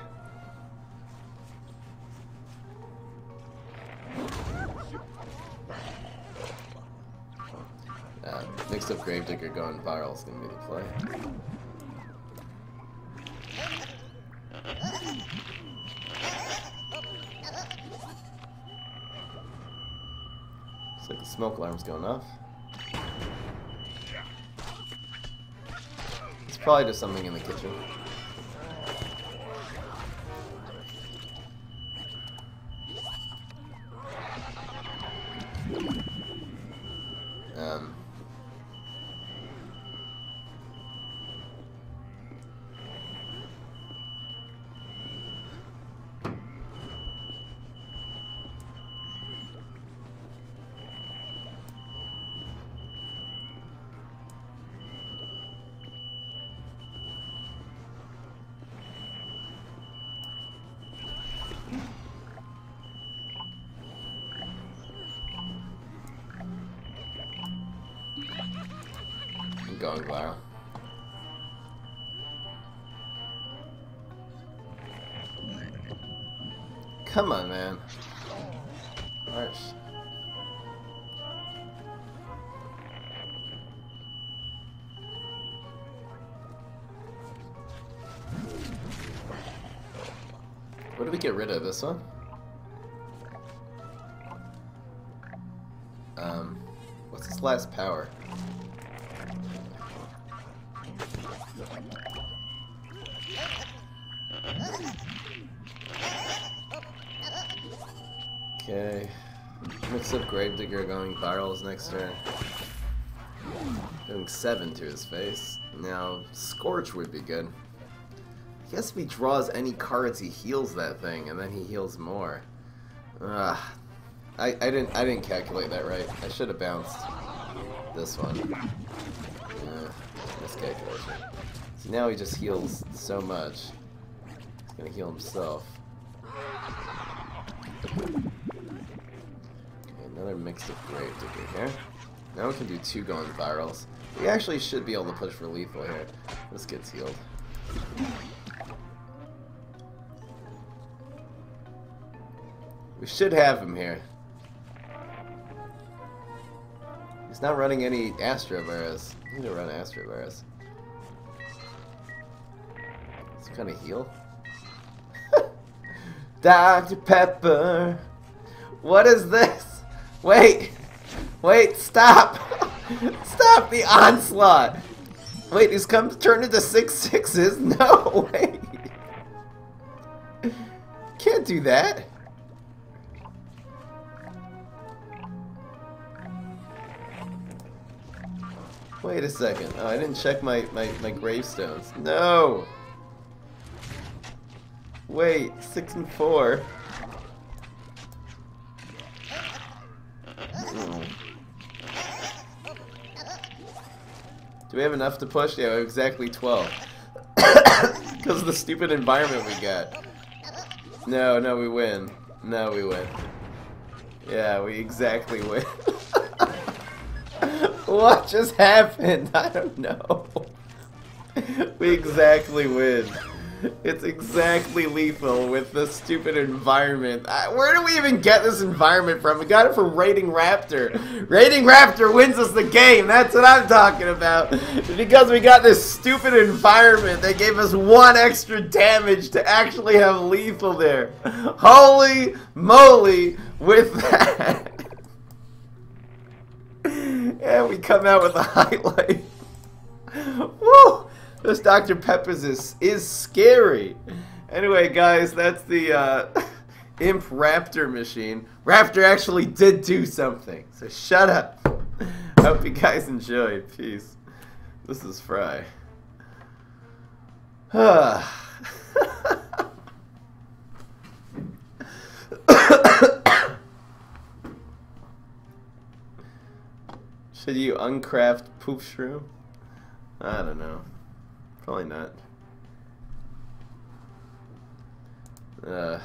Mixed up Gravedigger going viral is going to be the play. Looks like the smoke alarm's going off. It's probably just something in the kitchen. I'm going viral. Come on, man. March. What do we get rid of? This one? What's its last power? Okay. Mix up Gravedigger going virals next turn. Doing 7 to his face. Now, Scorch would be good. I guess if he draws any cards, he heals that thing, and then he heals more. Ugh. I didn't calculate that right. I should have bounced this one. Yeah, miscalculation. So now he just heals so much. He's gonna heal himself. Okay, another mix of Gravedigger here. Now we can do 2 going virals. We actually should be able to push for lethal here. This gets healed. We should have him here. He's not running any Astrovirus. I need to run Astrovirus. He's gonna heal. Dr. Pepper. What is this? Wait. Wait, stop. Stop the onslaught. Wait, he's come to turn into 6/6s? No, wait. Can't do that. Wait a second. Oh, I didn't check my gravestones. No! Wait, 6 and 4. Oh. Do we have enough to push? Yeah, exactly 12. Because of the stupid environment we got. No, no, we win. No, we win. Yeah, we exactly win. What just happened? I don't know. We exactly win. It's exactly lethal with the stupid environment. Where do we even get this environment from? We got it from Raiding Raptor. Raiding Raptor wins us the game. That's what I'm talking about. Because we got this stupid environment that gave us 1 extra damage to actually have lethal there. Holy moly with that. And we come out with a highlight. Woo! This Dr. Pepper's is scary. Anyway, guys, that's the Imp Raptor machine. Raptor actually did do something. So shut up. Hope you guys enjoyed. Peace. This is Fry. Should you uncraft Poop Shroom? I don't know. Probably not. I'll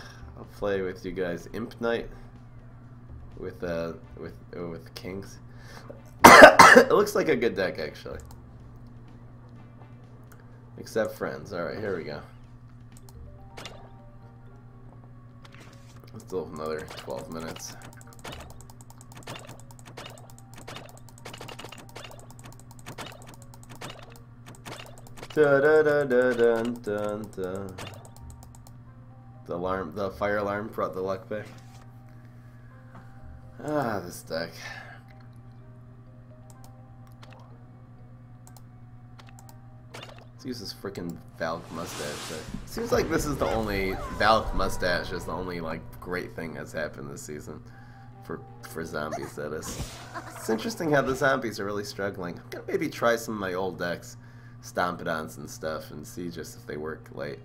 play with you guys Imp Knight with Kings. It looks like a good deck actually. Except friends. Alright, here we go. Still have another 12 minutes. Da da da da dun dun dun. The fire alarm brought the luck back. Ah, this deck. Let's use this freaking Valk mustache. Seems like this is the only Valk mustache is the only like great thing that's happened this season for zombies. That is. It's interesting how the zombies are really struggling. I'm gonna maybe try some of my old decks. Stompedons and stuff and see just if they work late.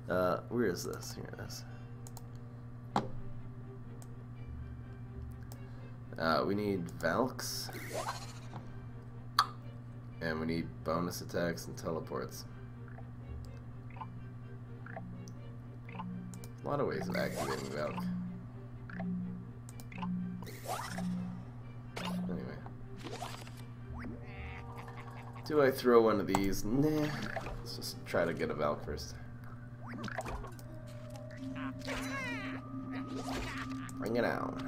Where is this? Here it is. We need Valks. And we need bonus attacks and teleports. A lot of ways of activating Valk. Anyway. Do I throw one of these? Nah. Let's just try to get a Valk first. Bring it out.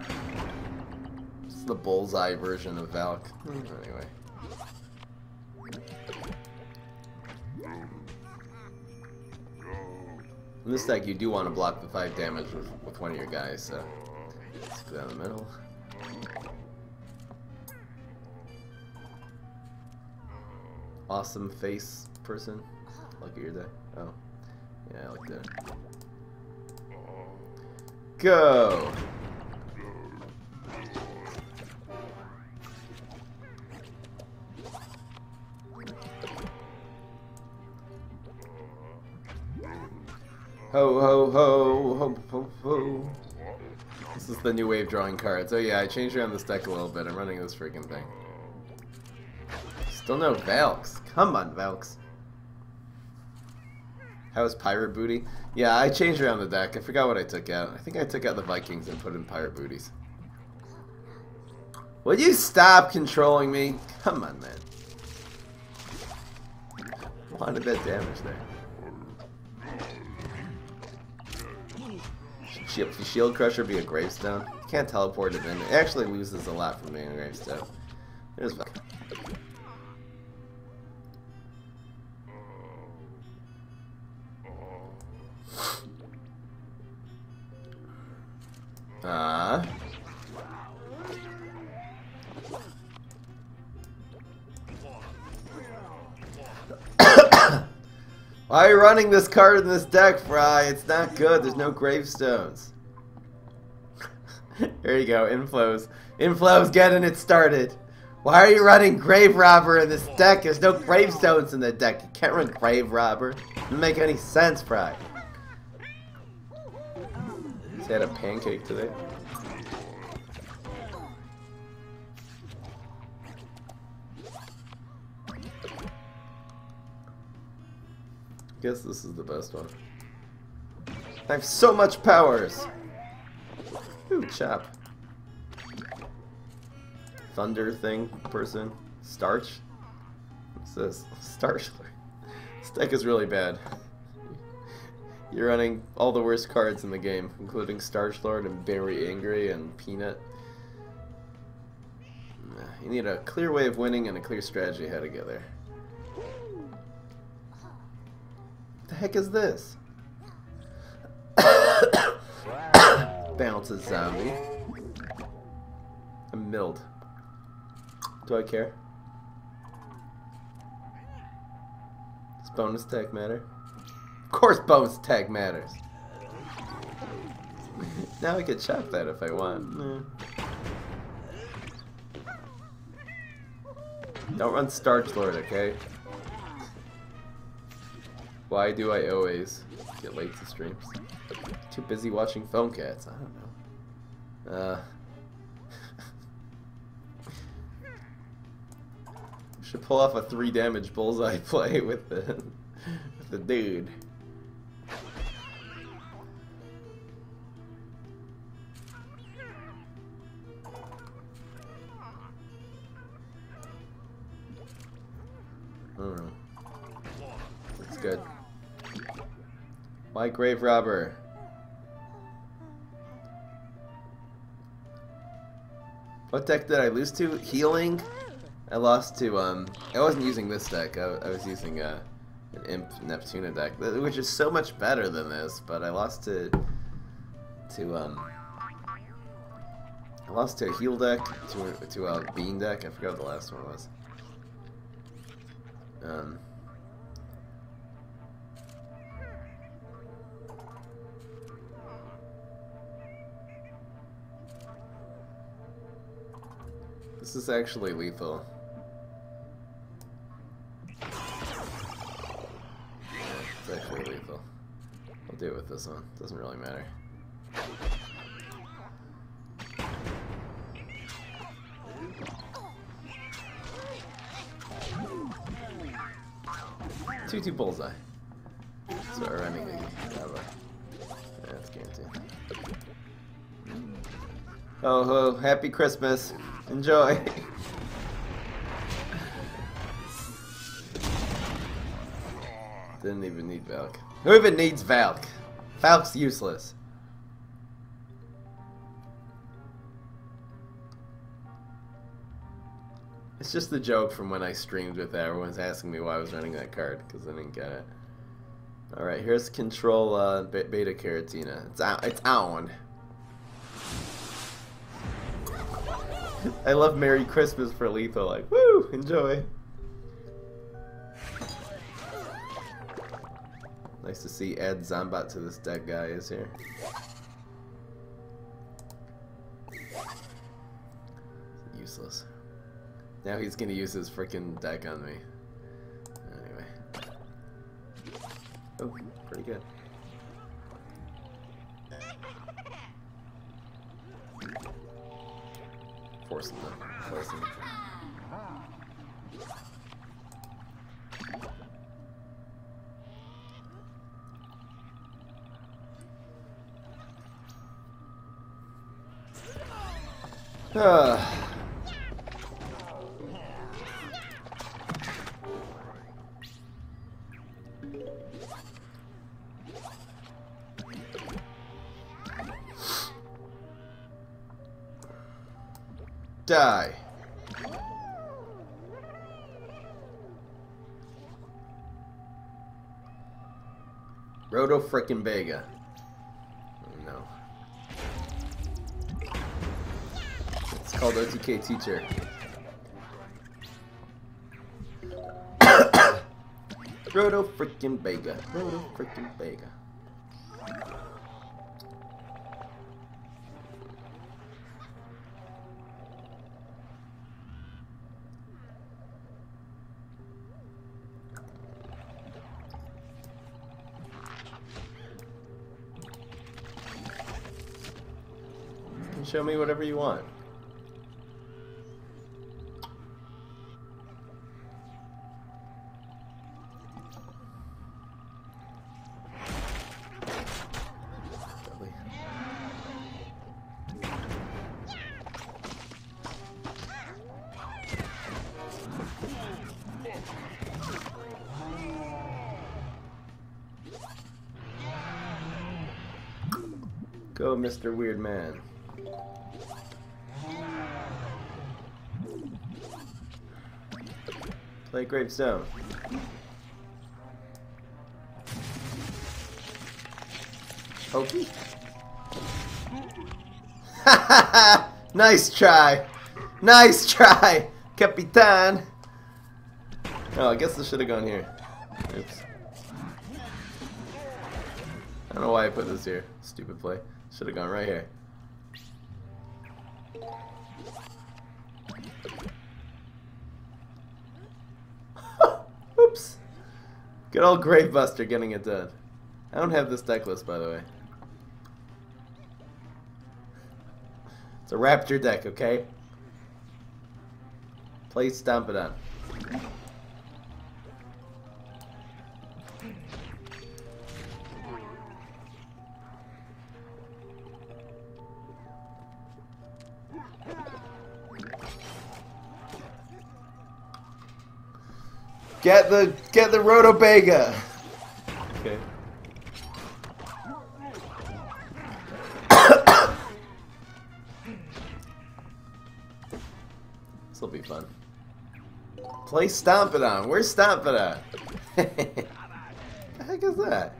It's the bullseye version of Valk. Anyway. In this deck, you do want to block the 5 damage with one of your guys, so let's go down the middle. Awesome face person. Luckier day. Oh. Yeah, I like that. Go! Ho ho ho ho ho ho. This is the new wave drawing cards. Oh yeah, I changed around this deck a little bit. I'm running this freaking thing. Still no Valks. Come on, Valks. How's Pirate Booty? Yeah, I changed around the deck. I forgot what I took out. I think I took out the Vikings and put in Pirate Booties. Would you stop controlling me? Come on, man. Wanted that damage there. Should Shield Crusher be a Gravestone? You can't teleport it in. It actually loses a lot from being a Gravestone. There's Valk. Why are you running this card in this deck, Fry? It's not good. There's no gravestones. There you go. Inflows. Inflows getting it started. Why are you running Grave Robber in this deck? There's no gravestones in the deck. You can't run Grave Robber. Doesn't make any sense, Fry. He's had a pancake today. Guess this is the best one. I have so much powers. Ooh, chop. Thunder thing, person. Starch. What's this? Starch. This deck is really bad. You're running all the worst cards in the game, including Starch Lord and Very Angry and Peanut. You need a clear way of winning and a clear strategy how to get there. What the heck is this? Bounces zombie. I'm milled. Do I care? Does bonus tag matter? Of course bonus tag matters. Now I could chop that if I want. Don't run Starch Lord, okay? Why do I always get late to streams? Too busy watching Phone Cats. I don't know. Should pull off a 3 damage bullseye play with the dude. I don't know. Looks good. Why Grave Robber? What deck did I lose to? Healing? I lost to, I wasn't using this deck. I was using an Imp Neptuna deck, which is so much better than this, but I lost to a heal deck, to a bean deck. I forgot what the last one was. This is actually lethal. Yeah, it's actually lethal. I'll do it with this one. Doesn't really matter. Two bullseye. So we're running a yeah, that's guaranteed. Oh ho, happy Christmas. Enjoy. Didn't even need Valk. Who even needs Valk? Valk's useless. It's just the joke from when I streamed with that. Everyone's asking me why I was running that card, because I didn't get it. Alright, here's control beta Caratina. It's on. I love Merry Christmas for lethal. Like, woo! Enjoy. Nice to see add Zombat to this deck, guys. Here. Useless. Now he's gonna use his freaking deck on me. Anyway. Oh, pretty good. Forcing them. Forcing them. Die. Roto frickin' Vega. Oh, no. It's called OTK Teacher. Roto frickin' Vega. Roto frickin' Vega. Show me whatever you want. Go, Mr. Weird Man. Play Gravestone. Okay. Nice try. Nice try, Capitan. Oh, I guess this should have gone here. Oops. I don't know why I put this here. Stupid play. Should have gone right here. Oops. Good old Gravebuster getting it done. I don't have this deck list, by the way. It's a Raptor deck, okay? Play Stomp It On. Get the Rotobega. Okay. This'll be fun. Play Stomp It On. Where's Stomp It On? The heck is that?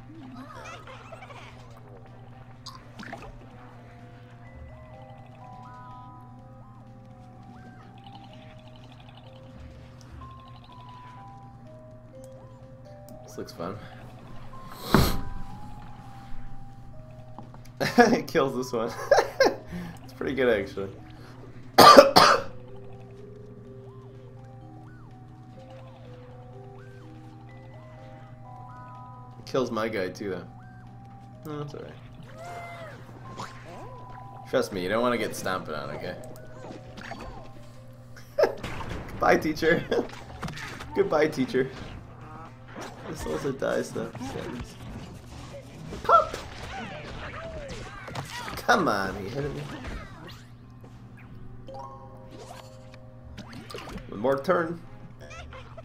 This looks fun. It kills this one. It's pretty good, actually. It kills my guy, too, though. Oh, that's alright. Trust me, you don't want to get stomped on, okay? Goodbye, teacher. Goodbye, teacher. This also dies though. Pop! Come on, he hit me. One more turn.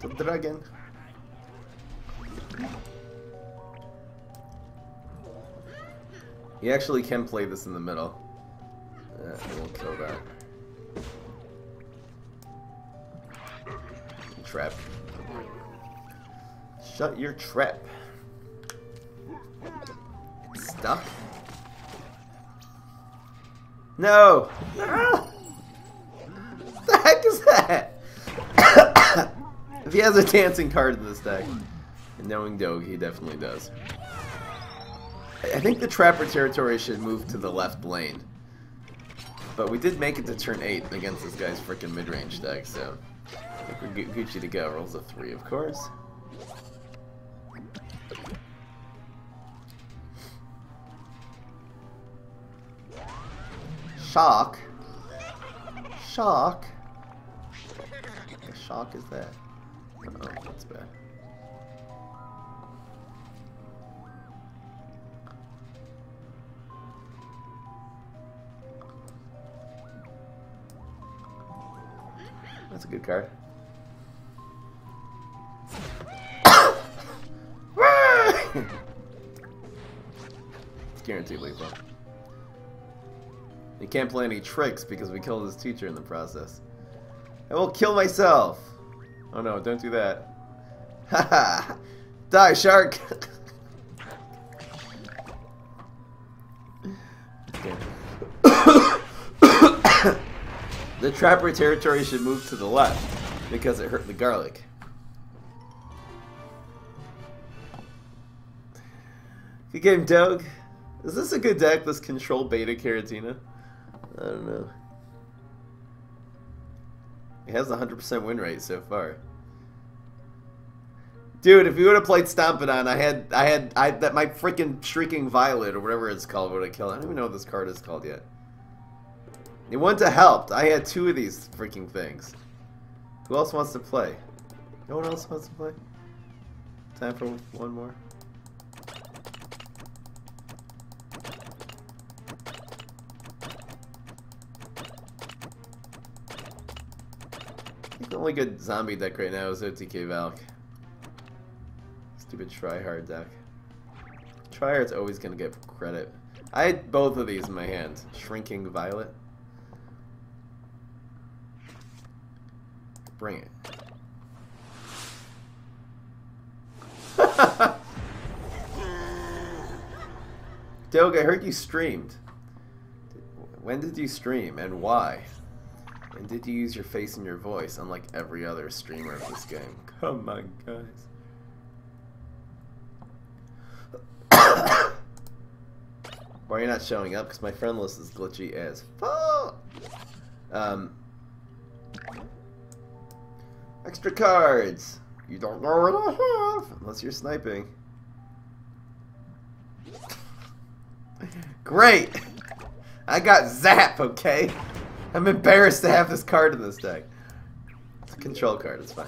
To the dragon. You actually can play this in the middle. We'll kill that. Trap. Shut your trap. It's stuck? No! No! What the heck is that? If he has a dancing card in this deck, Knowing Doge, he definitely does. I think the Trapper territory should move to the left lane. But we did make it to turn 8 against this guy's freaking mid-range deck, so I think we're Gucci to go. Rolls a 3, of course. Shock. Shock. What the shock is that? Uh-oh, that's bad. That's a good card. It's guaranteed lethal. You can't play any tricks because we killed his teacher in the process. I will kill myself! Oh no, don't do that. Haha! Die, shark! The Trapper territory should move to the left because it hurt the garlic. Good game, Doug. Is this a good deck, this Control Beta Caratina? I don't know. It has a 100% win rate so far. Dude, if you would have played Stompidon, that my freaking Shrieking Violet or whatever it's called would have killed. I don't even know what this card is called yet. It wouldn't have helped. I had 2 of these freaking things. Who else wants to play? No one else wants to play? Time for one more. I think the only good zombie deck right now is OTK Valk. Stupid tryhard deck. Tryhard's always gonna get credit. I had both of these in my hand. Shrinking Violet. Bring it. Doug, I heard you streamed. When did you stream and why? And did you use your face and your voice unlike every other streamer of this game? Come on, guys. Why are you not showing up? Because my friend list is glitchy as fuck. Extra cards. You don't know what I have unless you're sniping. Great. I got Zap. Okay. I'm embarrassed to have this card in this deck. It's a control card. It's fine.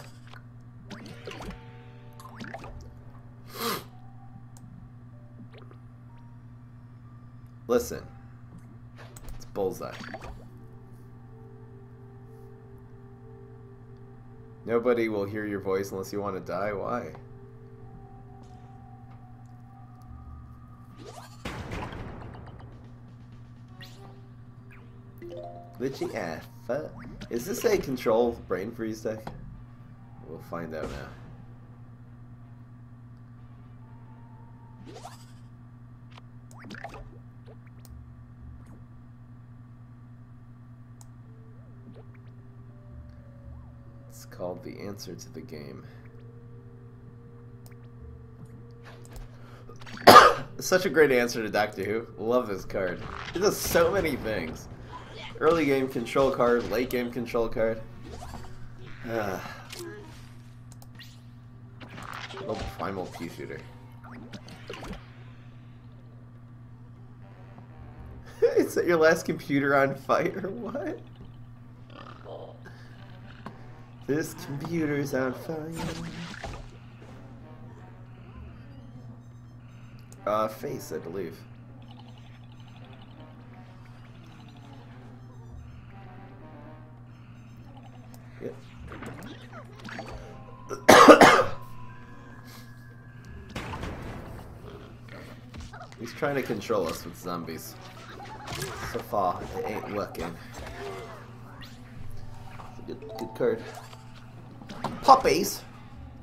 Listen. It's Bullseye. Nobody will hear your voice unless you want to die. Why? Glitchy F. Is this a control brain freeze deck? We'll find out now. It's called The Answer to the Game. Such a great answer to Doctor Who. Love this card. It does so many things. Early game control card, late game control card. Oh, primal pea shooter. Set your last computer on fire? What? This computer's on fire. Face, I believe. Yep. He's trying to control us with zombies. So far, it ain't working. It's a good card. Puppies!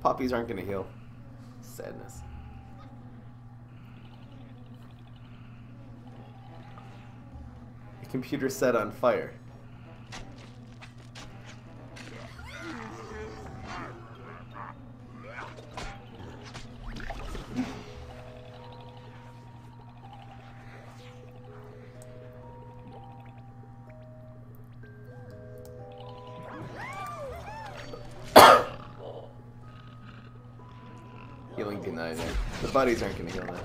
Puppies aren't gonna heal. Sadness. The computer set on fire. The buddies aren't gonna heal that.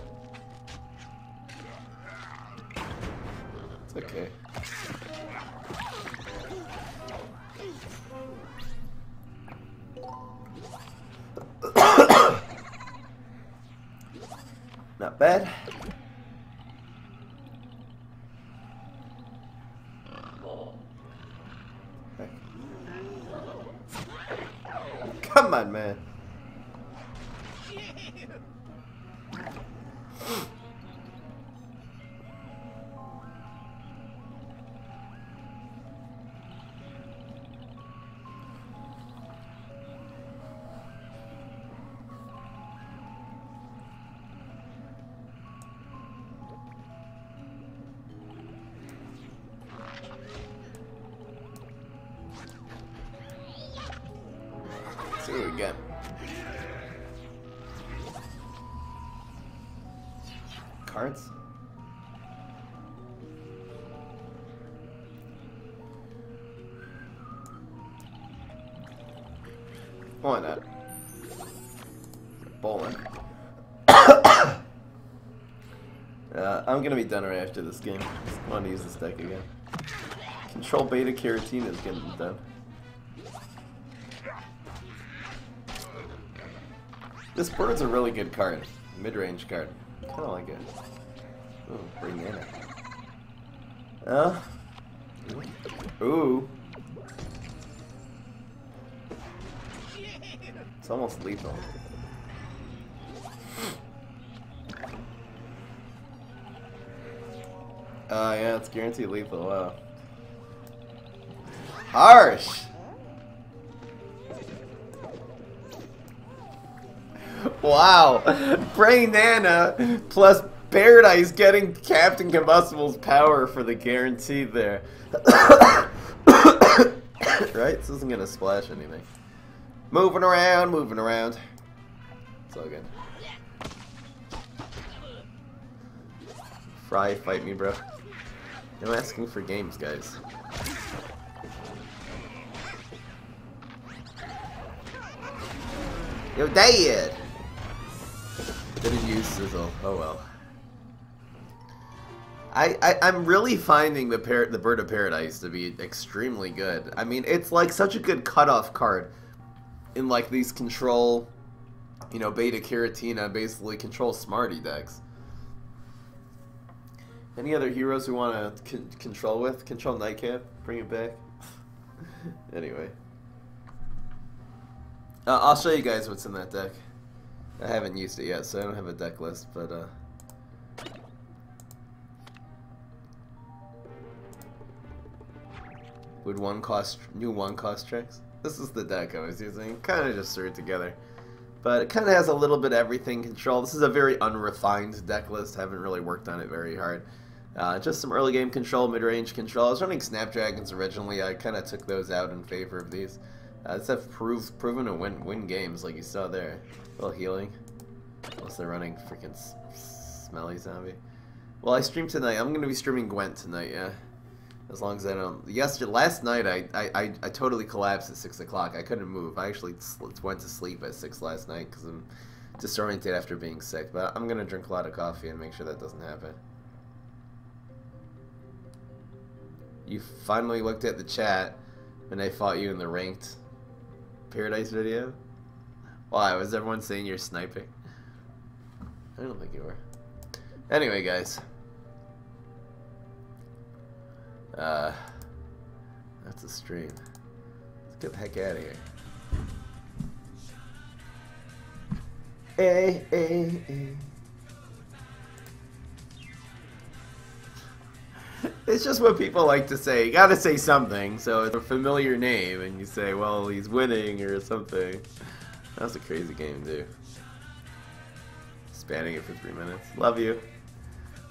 It's okay. Not bad. Come on, man. See what we got. Cards? Why not? Bowling. I'm gonna be done right after this game. Just want to use this deck again. Control Beta Carotene is getting done. This bird's a really good card. Mid-range card. Kinda like it. Ooh, bring mana. Ooh. It's almost lethal. Yeah, it's guaranteed lethal. Wow. Harsh! Wow. Brain Nana plus Paradise getting Captain Combustible's power for the guarantee there. Right? This isn't gonna splash anything. Moving around, moving around. It's all good. Fry, fight me, bro. No asking for games, guys. You're dead! Didn't use Sizzle. Oh well. I'm really finding the Bird of Paradise to be extremely good. I mean, it's like such a good cutoff card in like these control, you know, Beta Carotene, basically control Smarty decks. Any other heroes who want to control with? Control Nightcap? Bring it back? Anyway. I'll show you guys what's in that deck. I haven't used it yet, so I don't have a deck list, but would new one cost tricks? This is the deck I was using. Kind of just threw it together. But it kind of has a little bit of everything control. This is a very unrefined deck list. Haven't really worked on it very hard. Just some early game control, mid-range control. I was running Snapdragons originally. I kind of took those out in favor of these. These have proven to win games, like you saw there. A little healing. Unless they're running freaking smelly zombie. Well, I stream tonight. I'm going to be streaming Gwent tonight, yeah. As long as I don't... Last night, I totally collapsed at 6 o'clock. I couldn't move. I actually went to sleep at 6 last night because I'm disoriented after being sick. But I'm going to drink a lot of coffee and make sure that doesn't happen. You finally looked at the chat when I fought you in the ranked Paradise video? Why? Was everyone saying you're sniping? I don't think you were. Anyway, guys. That's a stream. Let's get the heck out of here. Hey, hey, hey. It's just what people like to say. You gotta say something, so it's a familiar name, and you say, well, he's winning, or something. That was a crazy game, dude. Spanning it for 3 minutes. Love you.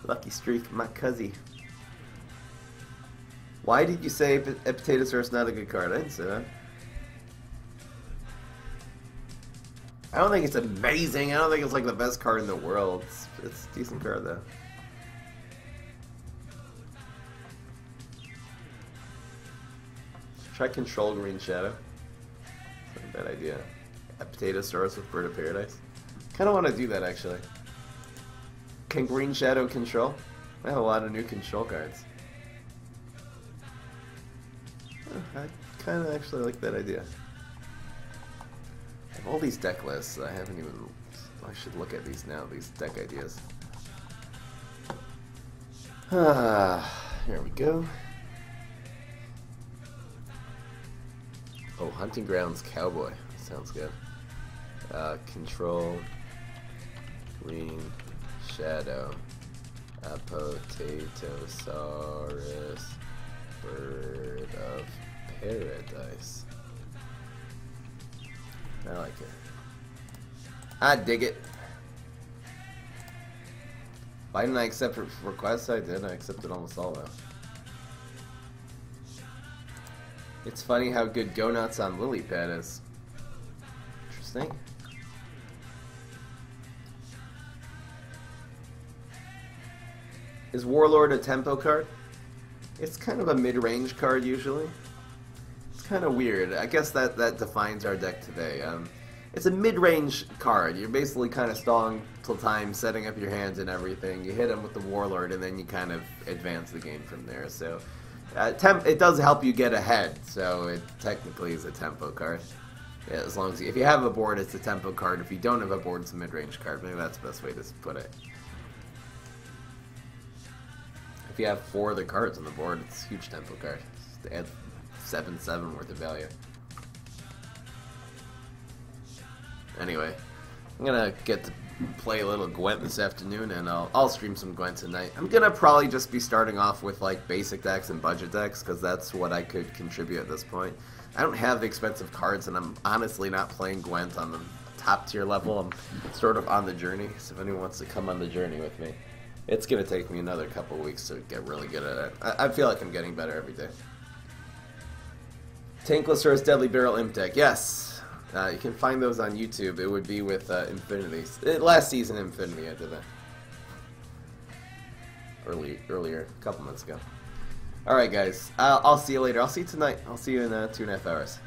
Lucky streak, my cuzzy. Why did you say Epitatosaurus not a good card? I didn't say that. I don't think it's amazing. I don't think it's like the best card in the world. It's a decent card, though. Try Control Green Shadow. Not a bad idea. Epitatosaurus with Bird of Paradise. Kind of want to do that, actually. Can Green Shadow control? I have a lot of new control cards. I kind of actually like that idea. I have all these deck lists. I haven't even... I should look at these now, these deck ideas. Here we go. Oh, Hunting Grounds Cowboy. Sounds good. Control, Green Shadow, Potatosaurus, Bird of Paradise. I like it. I dig it. Why didn't I accept requests? I did. I accepted almost all though. It's funny how good Go Nuts on Lily Pad is. Interesting. Is Warlord a tempo card? It's kind of a mid-range card usually. It's kind of weird. I guess that defines our deck today. It's a mid-range card. You're basically kind of stalling till time, setting up your hands and everything. You hit him with the Warlord, and then you kind of advance the game from there. So, it does help you get ahead. So it technically is a tempo card. Yeah, as long as if you have a board, it's a tempo card. If you don't have a board, it's a mid-range card. Maybe that's the best way to put it. If you have 4 of the cards on the board, it's a huge tempo card. Just add 7/7 worth of value. Anyway, I'm gonna get to play a little Gwent this afternoon, and I'll stream some Gwent tonight. I'm gonna probably just be starting off with like basic decks and budget decks, because that's what I could contribute at this point. I don't have the expensive cards, and I'm honestly not playing Gwent on the top tier level. I'm sort of on the journey, so if anyone wants to come on the journey with me, it's gonna take me another couple weeks to get really good at it. I feel like I'm getting better every day. Tankless Earth's Deadly Barrel Imp deck, yes. You can find those on YouTube. It would be with Infinity. Last season, Infinity, I did that. Earlier, a couple months ago. Alright, guys. I'll see you later. I'll see you tonight. I'll see you in 2.5 hours.